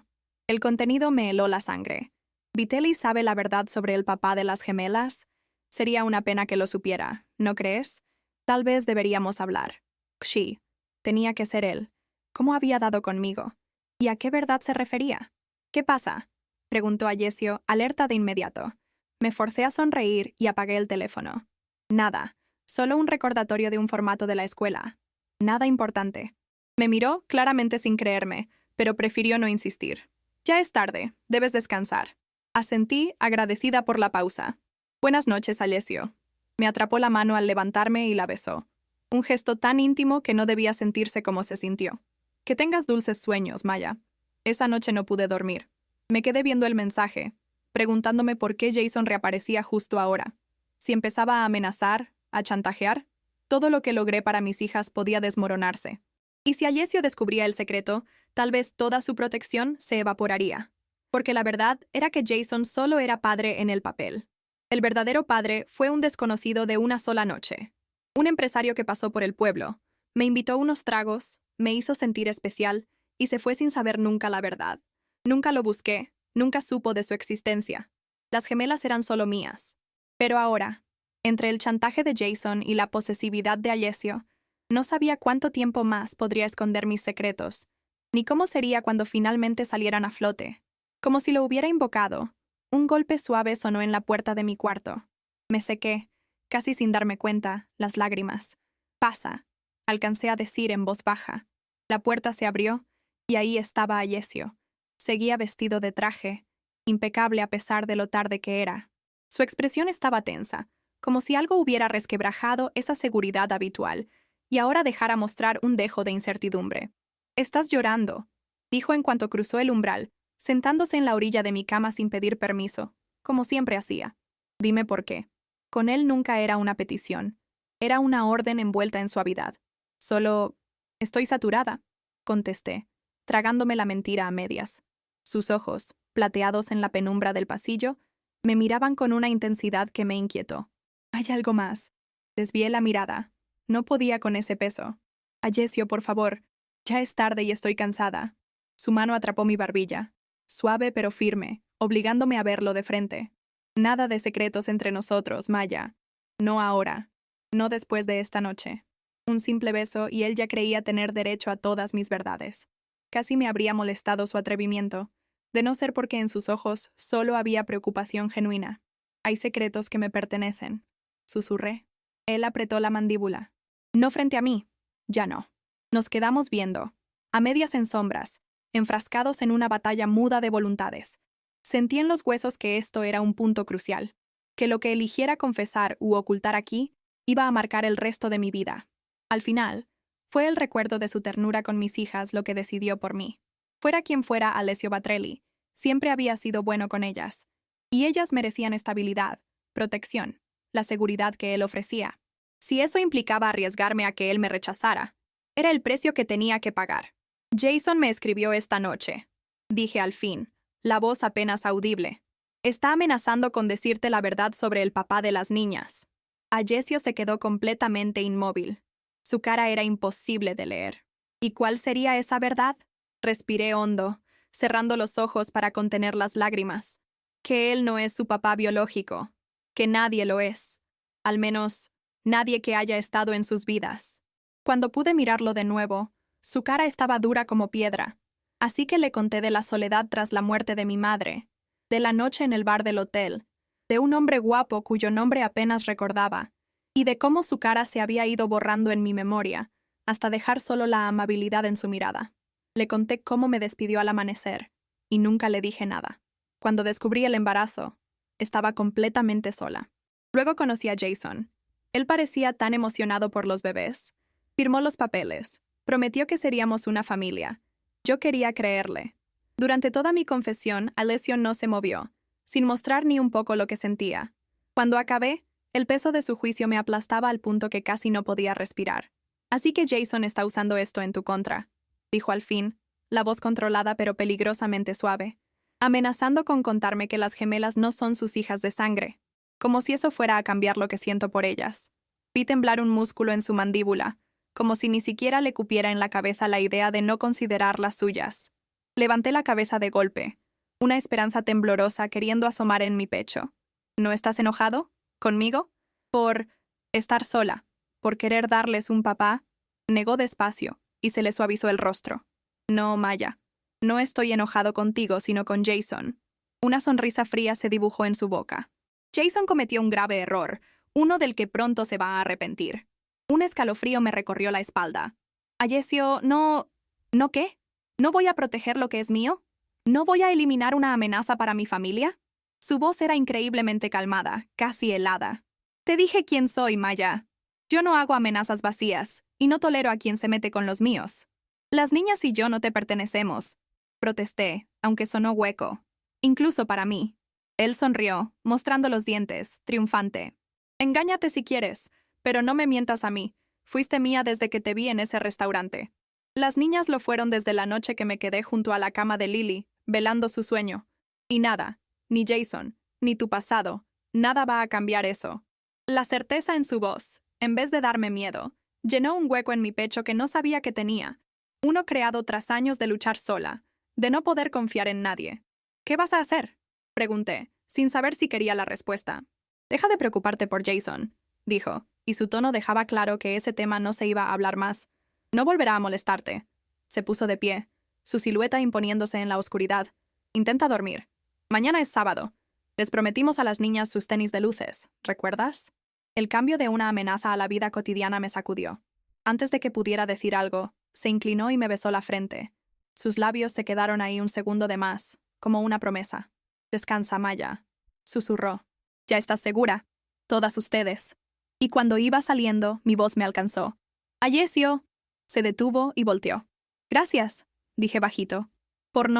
El contenido me heló la sangre. ¿Vitelli sabe la verdad sobre el papá de las gemelas? Sería una pena que lo supiera, ¿no crees? Tal vez deberíamos hablar. Sí, tenía que ser él. ¿Cómo había dado conmigo? ¿Y a qué verdad se refería? ¿Qué pasa? Preguntó Ayesio, alerta de inmediato. Me forcé a sonreír y apagué el teléfono. Nada, solo un recordatorio de un formato de la escuela. Nada importante. Me miró, claramente sin creerme, pero prefirió no insistir. Ya es tarde, debes descansar. Asentí, agradecida por la pausa. Buenas noches, Alessio. Me atrapó la mano al levantarme y la besó. Un gesto tan íntimo que no debía sentirse como se sintió. Que tengas dulces sueños, Maya. Esa noche no pude dormir. Me quedé viendo el mensaje, preguntándome por qué Jason reaparecía justo ahora. Si empezaba a amenazar, a chantajear, todo lo que logré para mis hijas podía desmoronarse. Y si Alessio descubría el secreto, tal vez toda su protección se evaporaría. Porque la verdad era que Jason solo era padre en el papel. El verdadero padre fue un desconocido de una sola noche. Un empresario que pasó por el pueblo, me invitó a unos tragos, me hizo sentir especial y se fue sin saber nunca la verdad. Nunca lo busqué, nunca supo de su existencia. Las gemelas eran solo mías. Pero ahora, entre el chantaje de Jason y la posesividad de Alessio, no sabía cuánto tiempo más podría esconder mis secretos, ni cómo sería cuando finalmente salieran a flote. Como si lo hubiera invocado, un golpe suave sonó en la puerta de mi cuarto. Me sequé, casi sin darme cuenta, las lágrimas. «Pasa», alcancé a decir en voz baja. La puerta se abrió, y ahí estaba Alessio. Seguía vestido de traje, impecable a pesar de lo tarde que era. Su expresión estaba tensa, como si algo hubiera resquebrajado esa seguridad habitual, y ahora dejara mostrar un dejo de incertidumbre. «Estás llorando», dijo en cuanto cruzó el umbral, sentándose en la orilla de mi cama sin pedir permiso, como siempre hacía. Dime por qué. Con él nunca era una petición, era una orden envuelta en suavidad. Solo, estoy saturada, contesté, tragándome la mentira a medias. Sus ojos, plateados en la penumbra del pasillo, me miraban con una intensidad que me inquietó. «Hay algo más». Desvié la mirada. No podía con ese peso. «Alessio, por favor. Ya es tarde y estoy cansada». Su mano atrapó mi barbilla, suave pero firme, obligándome a verlo de frente. «Nada de secretos entre nosotros, Maya. No ahora. No después de esta noche». Un simple beso y él ya creía tener derecho a todas mis verdades. Casi me habría molestado su atrevimiento, de no ser porque en sus ojos solo había preocupación genuina. «Hay secretos que me pertenecen», susurré. Él apretó la mandíbula. «No frente a mí. Ya no». Nos quedamos viendo, a medias en sombras, enfrascados en una batalla muda de voluntades. Sentí en los huesos que esto era un punto crucial, que lo que eligiera confesar u ocultar aquí iba a marcar el resto de mi vida. Al final, fue el recuerdo de su ternura con mis hijas lo que decidió por mí. Fuera quien fuera Alessio Batrelli, siempre había sido bueno con ellas, y ellas merecían estabilidad, protección, la seguridad que él ofrecía. Si eso implicaba arriesgarme a que él me rechazara, era el precio que tenía que pagar. «Jason me escribió esta noche», dije al fin, la voz apenas audible. «Está amenazando con decirte la verdad sobre el papá de las niñas». Alessio se quedó completamente inmóvil. Su cara era imposible de leer. ¿Y cuál sería esa verdad? Respiré hondo, cerrando los ojos para contener las lágrimas. Que él no es su papá biológico. Que nadie lo es. Al menos, nadie que haya estado en sus vidas. Cuando pude mirarlo de nuevo, su cara estaba dura como piedra. Así que le conté de la soledad tras la muerte de mi madre, de la noche en el bar del hotel, de un hombre guapo cuyo nombre apenas recordaba, y de cómo su cara se había ido borrando en mi memoria, hasta dejar solo la amabilidad en su mirada. Le conté cómo me despidió al amanecer, y nunca le dije nada. Cuando descubrí el embarazo, estaba completamente sola. Luego conocí a Jason. Él parecía tan emocionado por los bebés. Firmó los papeles. Prometió que seríamos una familia. Yo quería creerle. Durante toda mi confesión, Alessio no se movió, sin mostrar ni un poco lo que sentía. Cuando acabé, el peso de su juicio me aplastaba al punto que casi no podía respirar. «Así que Jason está usando esto en tu contra», dijo al fin, la voz controlada pero peligrosamente suave, amenazando con contarme que las gemelas no son sus hijas de sangre, como si eso fuera a cambiar lo que siento por ellas. Vi temblar un músculo en su mandíbula, como si ni siquiera le cupiera en la cabeza la idea de no considerar las suyas. Levanté la cabeza de golpe, una esperanza temblorosa queriendo asomar en mi pecho. «¿No estás enojado? ¿Conmigo? Por estar sola, por querer darles un papá?» Negó despacio, y se le suavizó el rostro. «No, Maya. No estoy enojado contigo, sino con Jason». Una sonrisa fría se dibujó en su boca. Jason cometió un grave error, uno del que pronto se va a arrepentir. Un escalofrío me recorrió la espalda. «Alessio, no... ¿No qué? ¿No voy a proteger lo que es mío?» ¿No voy a eliminar una amenaza para mi familia? Su voz era increíblemente calmada, casi helada. Te dije quién soy, Maya. Yo no hago amenazas vacías, y no tolero a quien se mete con los míos. Las niñas y yo no te pertenecemos. Protesté, aunque sonó hueco. Incluso para mí. Él sonrió, mostrando los dientes, triunfante. Engáñate si quieres, pero no me mientas a mí. Fuiste mía desde que te vi en ese restaurante. Las niñas lo fueron desde la noche que me quedé junto a la cama de Lily, velando su sueño. Y nada, ni Jason, ni tu pasado, nada va a cambiar eso. La certeza en su voz, en vez de darme miedo, llenó un hueco en mi pecho que no sabía que tenía. Uno creado tras años de luchar sola, de no poder confiar en nadie. ¿Qué vas a hacer?, pregunté, sin saber si quería la respuesta. Deja de preocuparte por Jason, dijo, y su tono dejaba claro que ese tema no se iba a hablar más. No volverá a molestarte. Se puso de pie, su silueta imponiéndose en la oscuridad. Intenta dormir. Mañana es sábado. Les prometimos a las niñas sus tenis de luces, ¿recuerdas? El cambio de una amenaza a la vida cotidiana me sacudió. Antes de que pudiera decir algo, se inclinó y me besó la frente. Sus labios se quedaron ahí un segundo de más, como una promesa. Descansa, Maya, susurró. Ya estás segura. Todas ustedes. Y cuando iba saliendo, mi voz me alcanzó. ¡Ayesio! Se detuvo y volteó. Gracias, dije bajito. Por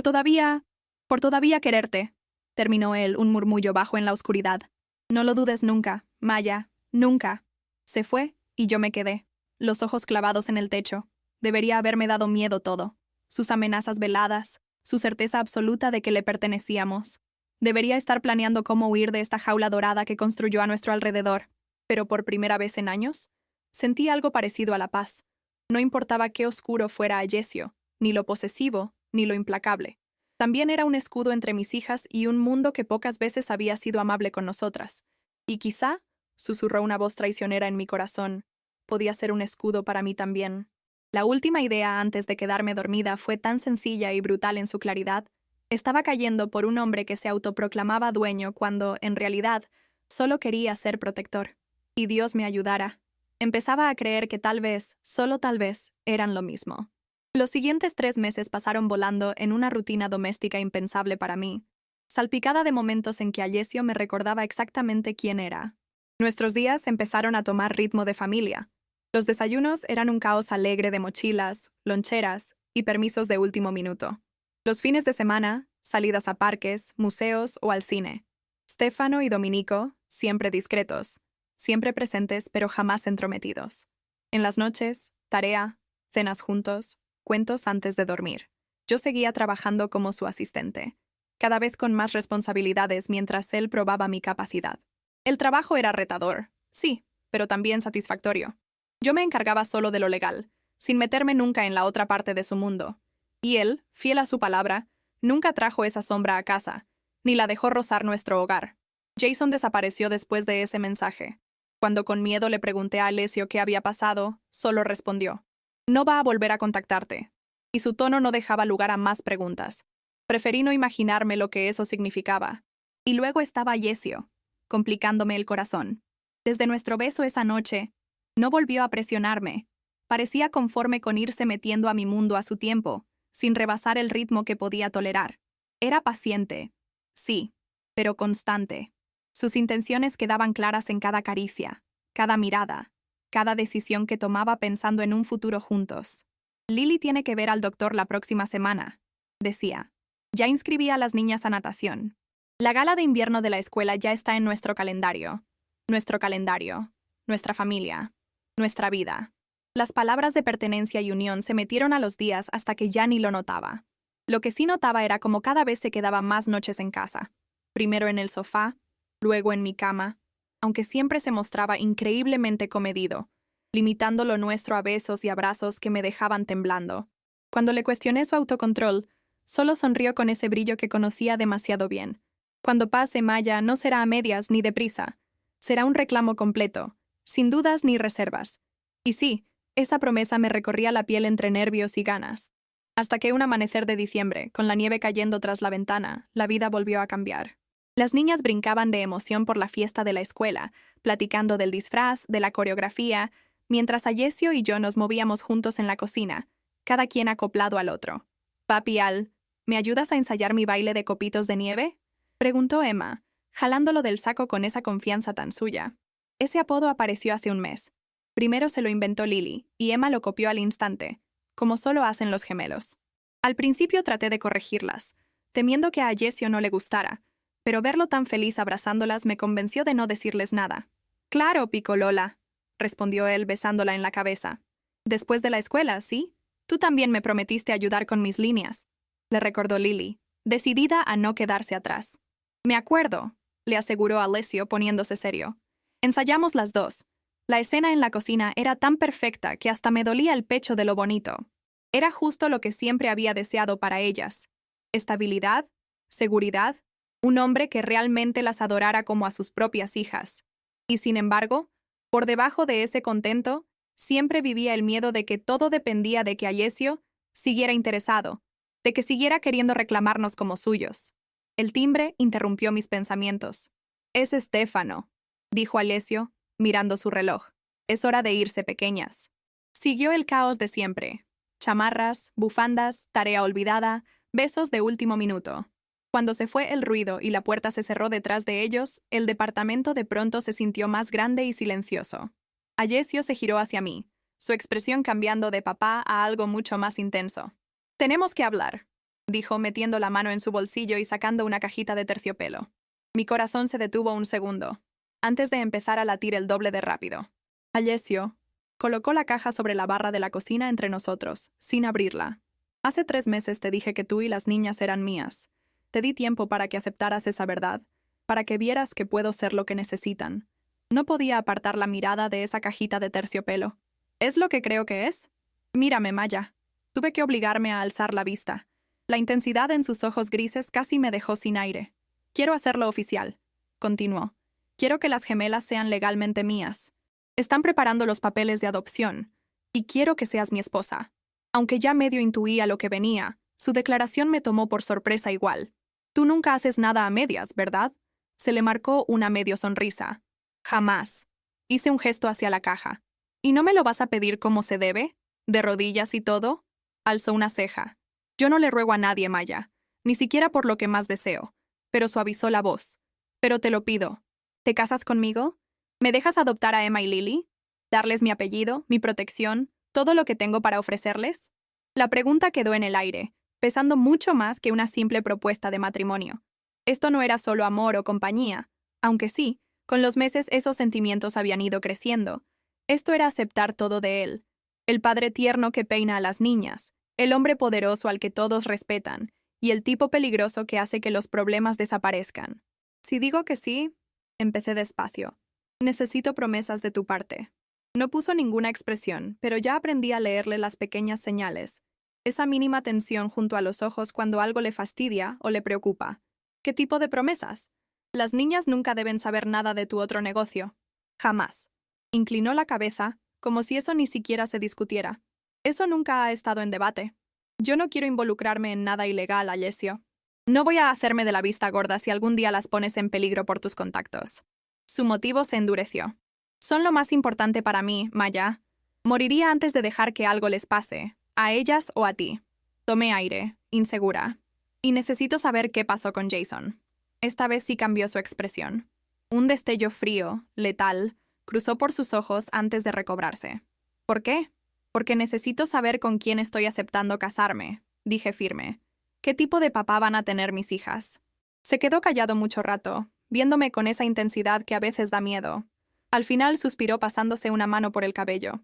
todavía quererte, terminó él, un murmullo bajo en la oscuridad. No lo dudes nunca, Maya, nunca. Se fue, y yo me quedé, los ojos clavados en el techo. Debería haberme dado miedo todo. Sus amenazas veladas, su certeza absoluta de que le pertenecíamos. Debería estar planeando cómo huir de esta jaula dorada que construyó a nuestro alrededor. Pero por primera vez en años, sentí algo parecido a la paz. No importaba qué oscuro fuera Ayesio, ni lo posesivo, ni lo implacable. También era un escudo entre mis hijas y un mundo que pocas veces había sido amable con nosotras. Y quizá, susurró una voz traicionera en mi corazón, podía ser un escudo para mí también. La última idea antes de quedarme dormida fue tan sencilla y brutal en su claridad. Estaba cayendo por un hombre que se autoproclamaba dueño cuando, en realidad, solo quería ser protector. Y Dios me ayudara. Empezaba a creer que tal vez, solo tal vez, eran lo mismo. Los siguientes 3 meses pasaron volando en una rutina doméstica impensable para mí, salpicada de momentos en que Ayesio me recordaba exactamente quién era. Nuestros días empezaron a tomar ritmo de familia. Los desayunos eran un caos alegre de mochilas, loncheras y permisos de último minuto. Los fines de semana, salidas a parques, museos o al cine. Stefano y Domenico, siempre discretos, siempre presentes pero jamás entrometidos. En las noches, tarea, cenas juntos, cuentos antes de dormir. Yo seguía trabajando como su asistente, cada vez con más responsabilidades mientras él probaba mi capacidad. El trabajo era retador, sí, pero también satisfactorio. Yo me encargaba solo de lo legal, sin meterme nunca en la otra parte de su mundo. Y él, fiel a su palabra, nunca trajo esa sombra a casa, ni la dejó rozar nuestro hogar. Jason desapareció después de ese mensaje. Cuando con miedo le pregunté a Alessio qué había pasado, solo respondió: no va a volver a contactarte. Y su tono no dejaba lugar a más preguntas. Preferí no imaginarme lo que eso significaba. Y luego estaba Ayesio, complicándome el corazón. Desde nuestro beso esa noche, no volvió a presionarme. Parecía conforme con irse metiendo a mi mundo a su tiempo, sin rebasar el ritmo que podía tolerar. Era paciente, sí, pero constante. Sus intenciones quedaban claras en cada caricia, cada mirada, cada decisión que tomaba pensando en un futuro juntos. Lily tiene que ver al doctor la próxima semana, decía. Ya inscribí a las niñas a natación. La gala de invierno de la escuela ya está en nuestro calendario. Nuestro calendario, nuestra familia, nuestra vida. Las palabras de pertenencia y unión se metieron a los días hasta que ya ni lo notaba. Lo que sí notaba era como cada vez se quedaba más noches en casa. Primero en el sofá, luego en mi cama, aunque siempre se mostraba increíblemente comedido, limitando lo nuestro a besos y abrazos que me dejaban temblando. Cuando le cuestioné su autocontrol, solo sonrió con ese brillo que conocía demasiado bien. Cuando pase, Maya, no será a medias ni deprisa. Será un reclamo completo, sin dudas ni reservas. Y sí, esa promesa me recorría la piel entre nervios y ganas. Hasta que un amanecer de diciembre, con la nieve cayendo tras la ventana, la vida volvió a cambiar. Las niñas brincaban de emoción por la fiesta de la escuela, platicando del disfraz, de la coreografía, mientras Ayesio y yo nos movíamos juntos en la cocina, cada quien acoplado al otro. Papi Al, ¿Me ayudas a ensayar mi baile de copitos de nieve? Preguntó Emma, jalándolo del saco con esa confianza tan suya. Ese apodo apareció hace un mes. Primero se lo inventó Lily, y Emma lo copió al instante, como solo hacen los gemelos. Al principio traté de corregirlas, temiendo que a Alessio no le gustara, pero verlo tan feliz abrazándolas me convenció de no decirles nada. «Claro, Piccolola», respondió él besándola en la cabeza. «Después de la escuela, ¿sí? Tú también me prometiste ayudar con mis líneas», le recordó Lily, decidida a no quedarse atrás. «Me acuerdo», le aseguró Alessio poniéndose serio. «Ensayamos las dos. La escena en la cocina era tan perfecta que hasta me dolía el pecho de lo bonito. Era justo lo que siempre había deseado para ellas. Estabilidad, seguridad, un hombre que realmente las adorara como a sus propias hijas. Y sin embargo, por debajo de ese contento, siempre vivía el miedo de que todo dependía de que Alessio siguiera interesado, de que siguiera queriendo reclamarnos como suyos. El timbre interrumpió mis pensamientos. «Es Stefano», dijo Alessio, mirando su reloj. «Es hora de irse, pequeñas». Siguió el caos de siempre. Chamarras, bufandas, tarea olvidada, besos de último minuto. Cuando se fue el ruido y la puerta se cerró detrás de ellos, el departamento de pronto se sintió más grande y silencioso. Alessio se giró hacia mí, su expresión cambiando de papá a algo mucho más intenso. «Tenemos que hablar», dijo metiendo la mano en su bolsillo y sacando una cajita de terciopelo. Mi corazón se detuvo un segundo, antes de empezar a latir el doble de rápido. Alessio colocó la caja sobre la barra de la cocina entre nosotros, sin abrirla. «Hace 3 meses te dije que tú y las niñas eran mías. Te di tiempo para que aceptaras esa verdad, para que vieras que puedo ser lo que necesitan». No podía apartar la mirada de esa cajita de terciopelo. «¿Es lo que creo que es? Mírame, Maya». Tuve que obligarme a alzar la vista. La intensidad en sus ojos grises casi me dejó sin aire. «Quiero hacerlo oficial», continuó. «Quiero que las gemelas sean legalmente mías. Están preparando los papeles de adopción, y quiero que seas mi esposa». Aunque ya medio intuía lo que venía, su declaración me tomó por sorpresa igual. «Tú nunca haces nada a medias, ¿verdad?». Se le marcó una medio sonrisa. «Jamás». Hice un gesto hacia la caja. «¿Y no me lo vas a pedir como se debe? ¿De rodillas y todo?». Alzó una ceja. «Yo no le ruego a nadie, Maya, ni siquiera por lo que más deseo», pero suavizó la voz. «Pero te lo pido. ¿Te casas conmigo? ¿Me dejas adoptar a Emma y Lily? ¿Darles mi apellido, mi protección, todo lo que tengo para ofrecerles?». La pregunta quedó en el aire, pesando mucho más que una simple propuesta de matrimonio. Esto no era solo amor o compañía, aunque sí, con los meses esos sentimientos habían ido creciendo. Esto era aceptar todo de él. El padre tierno que peina a las niñas, el hombre poderoso al que todos respetan, y el tipo peligroso que hace que los problemas desaparezcan. «Si digo que sí», empecé despacio, «necesito promesas de tu parte». No puso ninguna expresión, pero ya aprendí a leerle las pequeñas señales. Esa mínima tensión junto a los ojos cuando algo le fastidia o le preocupa. «¿Qué tipo de promesas?». «Las niñas nunca deben saber nada de tu otro negocio». «Jamás». Inclinó la cabeza, como si eso ni siquiera se discutiera. «Eso nunca ha estado en debate. Yo no quiero involucrarme en nada ilegal, Alessio. No voy a hacerme de la vista gorda si algún día las pones en peligro por tus contactos». Su motivo se endureció. «Son lo más importante para mí, Maya. Moriría antes de dejar que algo les pase, a ellas o a ti». Tomé aire, insegura. «Y necesito saber qué pasó con Jason». Esta vez sí cambió su expresión. Un destello frío, letal, cruzó por sus ojos antes de recobrarse. «¿Por qué?». «Porque necesito saber con quién estoy aceptando casarme», dije firme. «¿Qué tipo de papá van a tener mis hijas?». Se quedó callado mucho rato, viéndome con esa intensidad que a veces da miedo. Al final suspiró pasándose una mano por el cabello.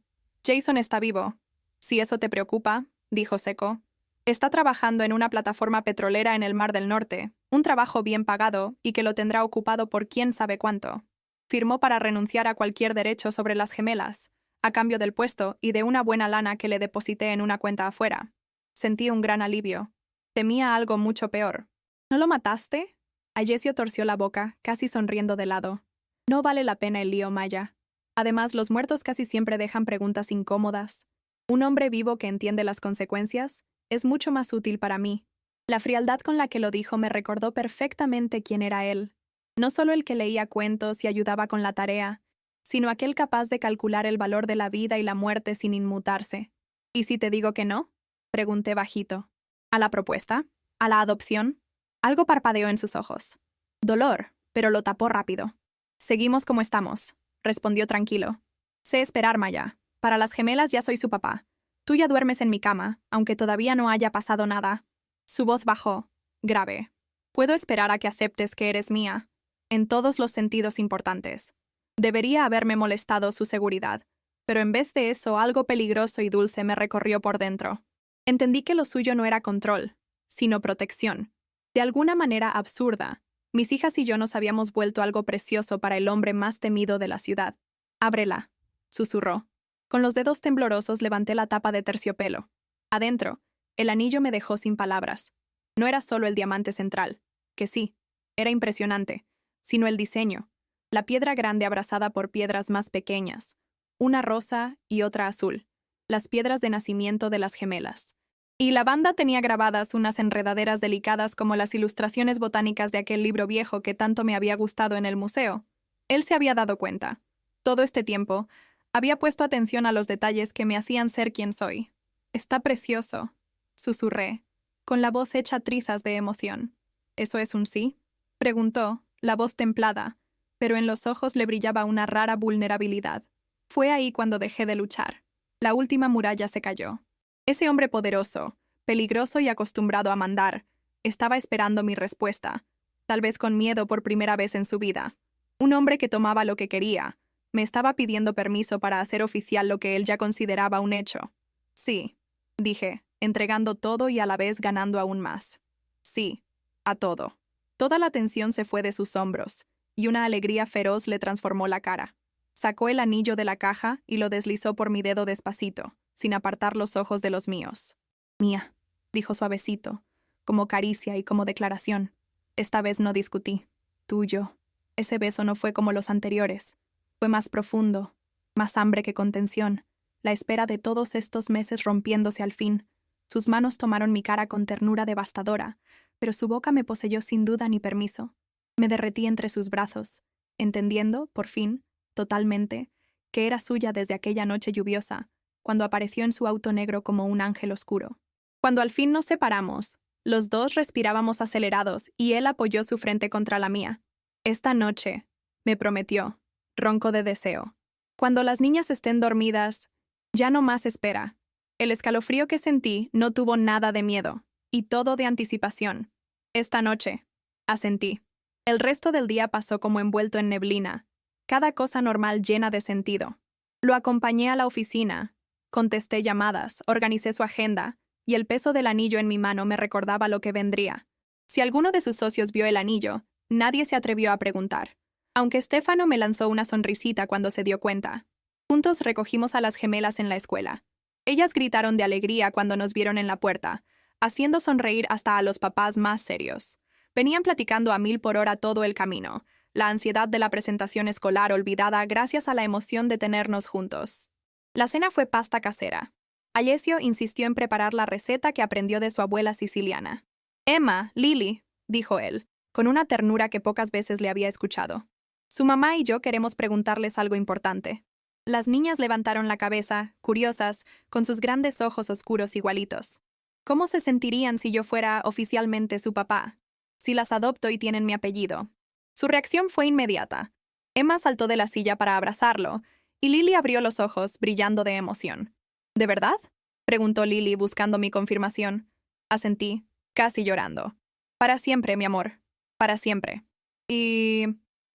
«Jason está vivo». «Si eso te preocupa», dijo seco. «Está trabajando en una plataforma petrolera en el Mar del Norte, un trabajo bien pagado y que lo tendrá ocupado por quién sabe cuánto. Firmó para renunciar a cualquier derecho sobre las gemelas, a cambio del puesto y de una buena lana que le deposité en una cuenta afuera». Sentí un gran alivio. Temía algo mucho peor. «¿No lo mataste?». Alessio torció la boca, casi sonriendo de lado. «No vale la pena el lío, Maya. Además, los muertos casi siempre dejan preguntas incómodas. Un hombre vivo que entiende las consecuencias es mucho más útil para mí». La frialdad con la que lo dijo me recordó perfectamente quién era él. No solo el que leía cuentos y ayudaba con la tarea, sino aquel capaz de calcular el valor de la vida y la muerte sin inmutarse. «¿Y si te digo que no?», pregunté bajito. «¿A la propuesta?». ¿A la adopción? Algo parpadeó en sus ojos. Dolor, pero lo tapó rápido. Seguimos como estamos, respondió tranquilo. Sé esperar, Maya. Para las gemelas ya soy su papá. Tú ya duermes en mi cama, aunque todavía no haya pasado nada. Su voz bajó, grave. Puedo esperar a que aceptes que eres mía, en todos los sentidos importantes. Debería haberme molestado su seguridad, pero en vez de eso algo peligroso y dulce me recorrió por dentro. Entendí que lo suyo no era control, sino protección. De alguna manera absurda, mis hijas y yo nos habíamos vuelto algo precioso para el hombre más temido de la ciudad. Ábrela, susurró. Con los dedos temblorosos levanté la tapa de terciopelo. Adentro, el anillo me dejó sin palabras. No era solo el diamante central, que sí, era impresionante, sino el diseño. La piedra grande abrazada por piedras más pequeñas, una rosa y otra azul, las piedras de nacimiento de las gemelas. Y la banda tenía grabadas unas enredaderas delicadas como las ilustraciones botánicas de aquel libro viejo que tanto me había gustado en el museo. Él se había dado cuenta. Todo este tiempo, había puesto atención a los detalles que me hacían ser quien soy. Está precioso, susurré, con la voz hecha trizas de emoción. ¿Eso es un sí? Preguntó, la voz templada, pero en los ojos le brillaba una rara vulnerabilidad. Fue ahí cuando dejé de luchar. La última muralla se cayó. Ese hombre poderoso, peligroso y acostumbrado a mandar, estaba esperando mi respuesta, tal vez con miedo por primera vez en su vida. Un hombre que tomaba lo que quería. Me estaba pidiendo permiso para hacer oficial lo que él ya consideraba un hecho. Sí, dije, entregando todo y a la vez ganando aún más. Sí, a todo. Toda la tensión se fue de sus hombros, y una alegría feroz le transformó la cara. Sacó el anillo de la caja y lo deslizó por mi dedo despacito, sin apartar los ojos de los míos. Mía, dijo suavecito, como caricia y como declaración. Esta vez no discutí. Tuyo. Ese beso no fue como los anteriores. Fue más profundo, más hambre que contención, la espera de todos estos meses rompiéndose al fin. Sus manos tomaron mi cara con ternura devastadora, pero su boca me poseyó sin duda ni permiso. Me derretí entre sus brazos, entendiendo, por fin, totalmente, que era suya desde aquella noche lluviosa, cuando apareció en su auto negro como un ángel oscuro. Cuando al fin nos separamos, los dos respirábamos acelerados y él apoyó su frente contra la mía. Esta noche, me prometió, ronco de deseo. Cuando las niñas estén dormidas, ya no más espera. El escalofrío que sentí no tuvo nada de miedo, y todo de anticipación. Esta noche, asentí. El resto del día pasó como envuelto en neblina, cada cosa normal llena de sentido. Lo acompañé a la oficina, contesté llamadas, organicé su agenda, y el peso del anillo en mi mano me recordaba lo que vendría. Si alguno de sus socios vio el anillo, nadie se atrevió a preguntar, aunque Stefano me lanzó una sonrisita cuando se dio cuenta. Juntos recogimos a las gemelas en la escuela. Ellas gritaron de alegría cuando nos vieron en la puerta, haciendo sonreír hasta a los papás más serios. Venían platicando a 1000 por hora todo el camino, la ansiedad de la presentación escolar olvidada gracias a la emoción de tenernos juntos. La cena fue pasta casera. Alessio insistió en preparar la receta que aprendió de su abuela siciliana. Emma, Lily, dijo él, con una ternura que pocas veces le había escuchado. Su mamá y yo queremos preguntarles algo importante. Las niñas levantaron la cabeza, curiosas, con sus grandes ojos oscuros igualitos. ¿Cómo se sentirían si yo fuera oficialmente su papá? Si las adopto y tienen mi apellido. Su reacción fue inmediata. Emma saltó de la silla para abrazarlo, y Lily abrió los ojos, brillando de emoción. ¿De verdad? Preguntó Lily, buscando mi confirmación. Asentí, casi llorando. Para siempre, mi amor. Para siempre. Y...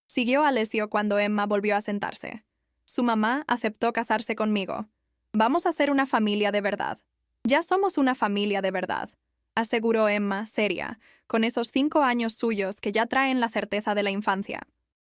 siguió Alessio cuando Emma volvió a sentarse. Su mamá aceptó casarse conmigo. Vamos a ser una familia de verdad. Ya somos una familia de verdad, aseguró Emma, seria, con esos 5 años suyos que ya traen la certeza de la infancia.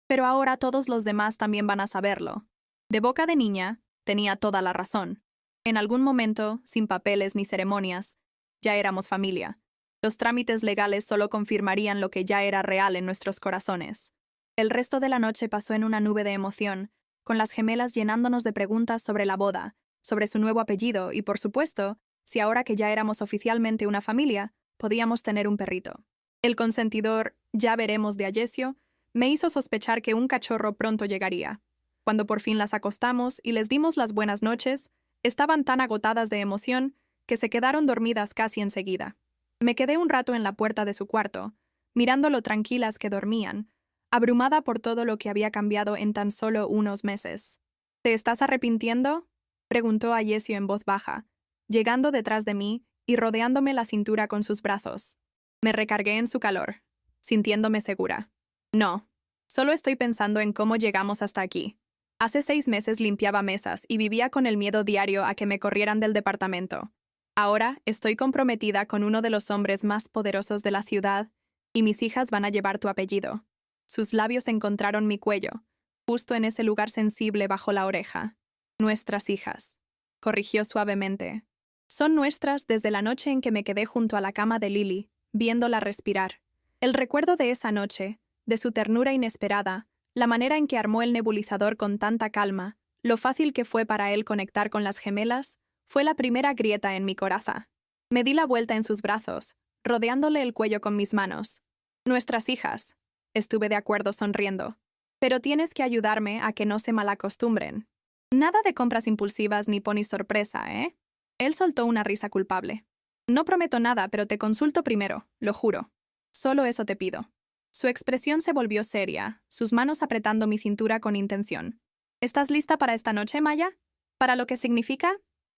Pero ahora todos los demás también van a saberlo. De boca de niña, tenía toda la razón. En algún momento, sin papeles ni ceremonias, ya éramos familia. Los trámites legales solo confirmarían lo que ya era real en nuestros corazones. El resto de la noche pasó en una nube de emoción, con las gemelas llenándonos de preguntas sobre la boda, sobre su nuevo apellido y, por supuesto, si ahora que ya éramos oficialmente una familia, podíamos tener un perrito. El consentidor, ya veremos de Alessio, me hizo sospechar que un cachorro pronto llegaría. Cuando por fin las acostamos y les dimos las buenas noches, estaban tan agotadas de emoción que se quedaron dormidas casi enseguida. Me quedé un rato en la puerta de su cuarto, mirando lo tranquilas que dormían, abrumada por todo lo que había cambiado en tan solo unos meses. ¿Te estás arrepintiendo?, preguntó Alessio en voz baja, llegando detrás de mí y rodeándome la cintura con sus brazos. Me recargué en su calor, sintiéndome segura. No, solo estoy pensando en cómo llegamos hasta aquí. Hace 6 meses limpiaba mesas y vivía con el miedo diario a que me corrieran del departamento. Ahora estoy comprometida con uno de los hombres más poderosos de la ciudad y mis hijas van a llevar tu apellido. Sus labios encontraron mi cuello, justo en ese lugar sensible bajo la oreja. Nuestras hijas, corrigió suavemente. Son nuestras desde la noche en que me quedé junto a la cama de Lily, viéndola respirar. El recuerdo de esa noche, de su ternura inesperada, la manera en que armó el nebulizador con tanta calma, lo fácil que fue para él conectar con las gemelas, fue la primera grieta en mi coraza. Me di la vuelta en sus brazos, rodeándole el cuello con mis manos. Nuestras hijas. Estuve de acuerdo sonriendo. Pero tienes que ayudarme a que no se malacostumbren. Nada de compras impulsivas ni ponis sorpresa, ¿eh? Él soltó una risa culpable. No prometo nada, pero te consulto primero, lo juro. Solo eso te pido. Su expresión se volvió seria, sus manos apretando mi cintura con intención. ¿Estás lista para esta noche, Maya? ¿Para lo que significa?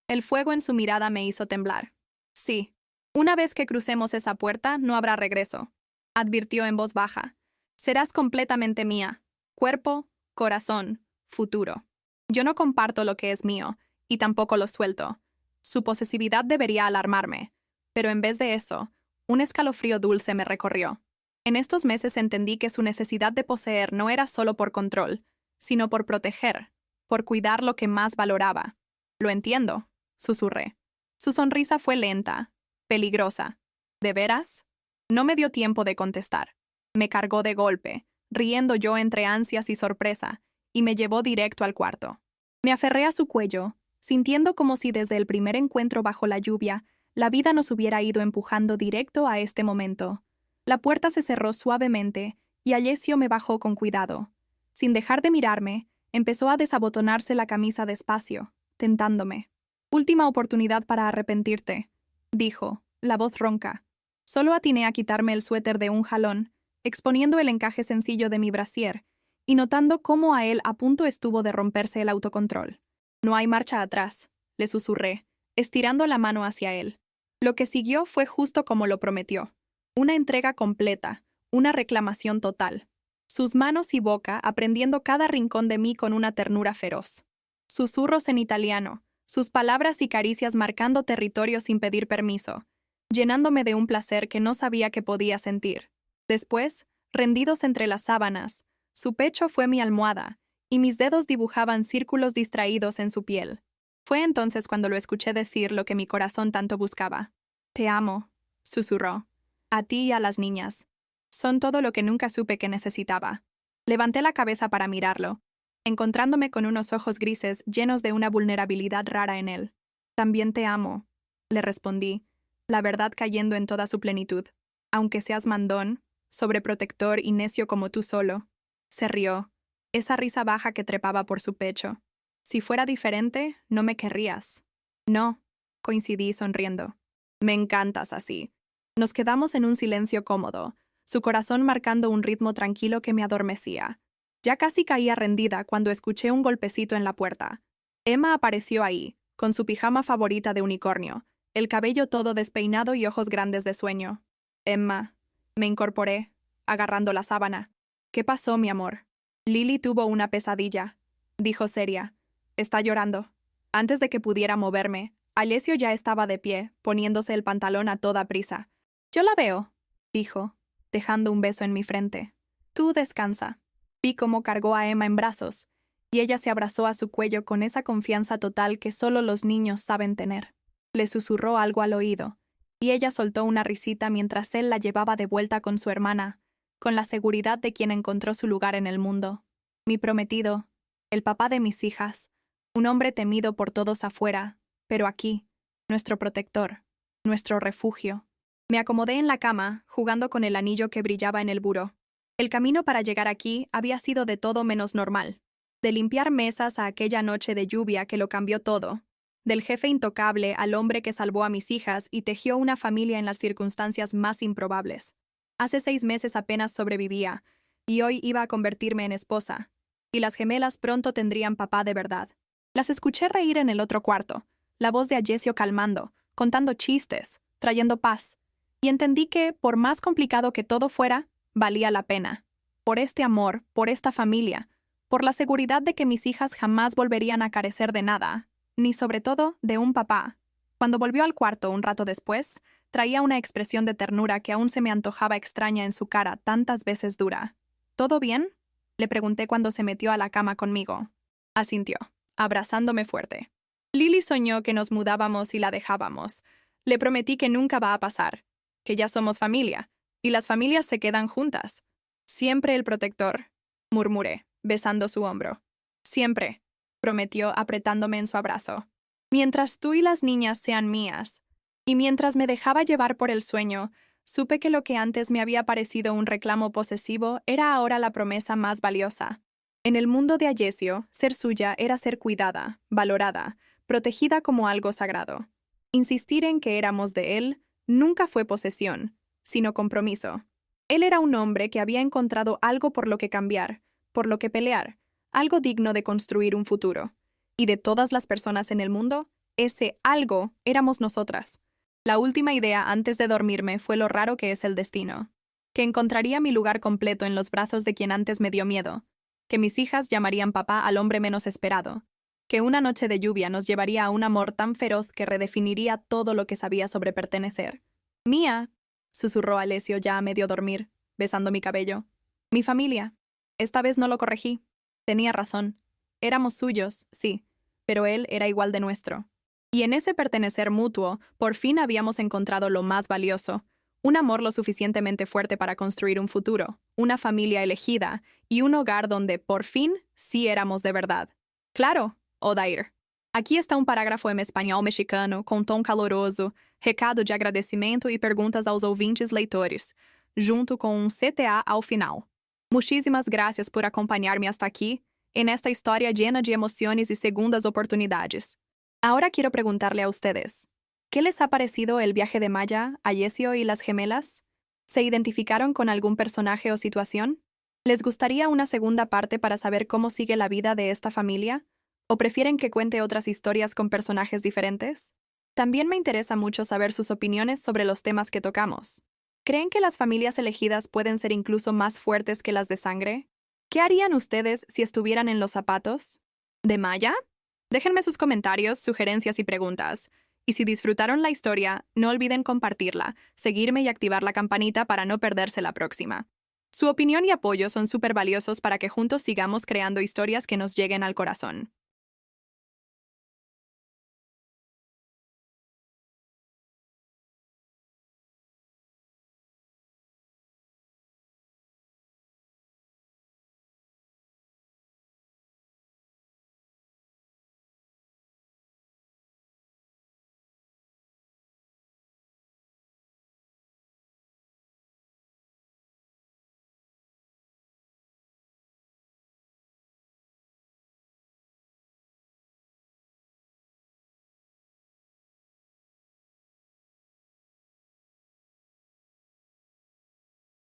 El fuego en su mirada me hizo temblar. Sí. Una vez que crucemos esa puerta, no habrá regreso, advirtió en voz baja. Serás completamente mía. Cuerpo, corazón, futuro. Yo no comparto lo que es mío, y tampoco lo suelto. Su posesividad debería alarmarme, pero en vez de eso, un escalofrío dulce me recorrió. En estos meses entendí que su necesidad de poseer no era solo por control, sino por proteger, por cuidar lo que más valoraba. Lo entiendo, susurré. Su sonrisa fue lenta, peligrosa. ¿De veras? No me dio tiempo de contestar. Me cargó de golpe, riendo yo entre ansias y sorpresa, y me llevó directo al cuarto. Me aferré a su cuello, sintiendo como si desde el primer encuentro bajo la lluvia, la vida nos hubiera ido empujando directo a este momento. La puerta se cerró suavemente y Alessio me bajó con cuidado. Sin dejar de mirarme, empezó a desabotonarse la camisa despacio, tentándome. Última oportunidad para arrepentirte, dijo, la voz ronca. Solo atiné a quitarme el suéter de un jalón, exponiendo el encaje sencillo de mi brasier, y notando cómo a él a punto estuvo de romperse el autocontrol. No hay marcha atrás, le susurré, estirando la mano hacia él. Lo que siguió fue justo como lo prometió. Una entrega completa, una reclamación total. Sus manos y boca aprendiendo cada rincón de mí con una ternura feroz. Susurros en italiano, sus palabras y caricias marcando territorio sin pedir permiso, llenándome de un placer que no sabía que podía sentir. Después, rendidos entre las sábanas, su pecho fue mi almohada, y mis dedos dibujaban círculos distraídos en su piel. Fue entonces cuando lo escuché decir lo que mi corazón tanto buscaba. Te amo, susurró. A ti y a las niñas. Son todo lo que nunca supe que necesitaba. Levanté la cabeza para mirarlo, encontrándome con unos ojos grises llenos de una vulnerabilidad rara en él. También te amo, le respondí, la verdad cayendo en toda su plenitud. Aunque seas mandón, sobreprotector y necio como tú solo. Se rió, esa risa baja que trepaba por su pecho. Si fuera diferente, no me querrías. No, coincidí sonriendo. Me encantas así. Nos quedamos en un silencio cómodo, su corazón marcando un ritmo tranquilo que me adormecía. Ya casi caía rendida cuando escuché un golpecito en la puerta. Emma apareció ahí, con su pijama favorita de unicornio, el cabello todo despeinado y ojos grandes de sueño. Emma, me incorporé, agarrando la sábana. ¿Qué pasó, mi amor? Lily tuvo una pesadilla, dijo seria. Está llorando. Antes de que pudiera moverme, Alessio ya estaba de pie, poniéndose el pantalón a toda prisa. Yo la veo, dijo, dejando un beso en mi frente. Tú descansa. Vi cómo cargó a Emma en brazos, y ella se abrazó a su cuello con esa confianza total que solo los niños saben tener. Le susurró algo al oído, y ella soltó una risita mientras él la llevaba de vuelta con su hermana, con la seguridad de quien encontró su lugar en el mundo. Mi prometido, el papá de mis hijas, un hombre temido por todos afuera, pero aquí, nuestro protector, nuestro refugio. Me acomodé en la cama, jugando con el anillo que brillaba en el buró. El camino para llegar aquí había sido de todo menos normal. De limpiar mesas a aquella noche de lluvia que lo cambió todo, Del jefe intocable al hombre que salvó a mis hijas y tejió una familia en las circunstancias más improbables. Hace 6 meses apenas sobrevivía, y hoy iba a convertirme en esposa. Y las gemelas pronto tendrían papá de verdad. Las escuché reír en el otro cuarto, la voz de Ayesio calmando, contando chistes, trayendo paz. Y entendí que, por más complicado que todo fuera, valía la pena. Por este amor, por esta familia, por la seguridad de que mis hijas jamás volverían a carecer de nada, ni sobre todo de un papá. Cuando volvió al cuarto un rato después, traía una expresión de ternura que aún se me antojaba extraña en su cara tantas veces dura. ¿Todo bien?, le pregunté cuando se metió a la cama conmigo. Asintió, abrazándome fuerte. Lily soñó que nos mudábamos y la dejábamos. Le prometí que nunca va a pasar, que ya somos familia, y las familias se quedan juntas. Siempre el protector, murmuré, besando su hombro. Siempre, prometió apretándome en su abrazo. Mientras tú y las niñas sean mías. Y mientras me dejaba llevar por el sueño, supe que lo que antes me había parecido un reclamo posesivo era ahora la promesa más valiosa. En el mundo de Ayesio, ser suya era ser cuidada, valorada, protegida como algo sagrado. Insistir en que éramos de él nunca fue posesión, sino compromiso. Él era un hombre que había encontrado algo por lo que cambiar, por lo que pelear, algo digno de construir un futuro. Y de todas las personas en el mundo, ese algo éramos nosotras. La última idea antes de dormirme fue lo raro que es el destino. Que encontraría mi lugar completo en los brazos de quien antes me dio miedo. Que mis hijas llamarían papá al hombre menos esperado. Que una noche de lluvia nos llevaría a un amor tan feroz que redefiniría todo lo que sabía sobre pertenecer. Mía, susurró Alessio ya a medio dormir, besando mi cabello. Mi familia. Esta vez no lo corregí. Tenía razón. Éramos suyos, sí, pero él era igual de nuestro. Y en ese pertenecer mutuo, por fin habíamos encontrado lo más valioso, un amor lo suficientemente fuerte para construir un futuro, una familia elegida y un hogar donde, por fin, sí éramos de verdad. Claro, Odair. Aqui está um parágrafo em espanhol mexicano com tom caloroso, recado de agradecimento e perguntas aos ouvintes leitores, junto com um CTA ao final. Muchísimas gracias por acompañarme hasta aquí, en esta historia llena de emociones y segundas oportunidades. Ahora quiero preguntarle a ustedes, ¿qué les ha parecido el viaje de Maya, Ayesio y las gemelas? ¿Se identificaron con algún personaje o situación? ¿Les gustaría una segunda parte para saber cómo sigue la vida de esta familia? ¿O prefieren que cuente otras historias con personajes diferentes? También me interesa mucho saber sus opiniones sobre los temas que tocamos. ¿Creen que las familias elegidas pueden ser incluso más fuertes que las de sangre? ¿Qué harían ustedes si estuvieran en los zapatos de Maya? Déjenme sus comentarios, sugerencias y preguntas. Y si disfrutaron la historia, no olviden compartirla, seguirme y activar la campanita para no perderse la próxima. Su opinión y apoyo son súper valiosos para que juntos sigamos creando historias que nos lleguen al corazón.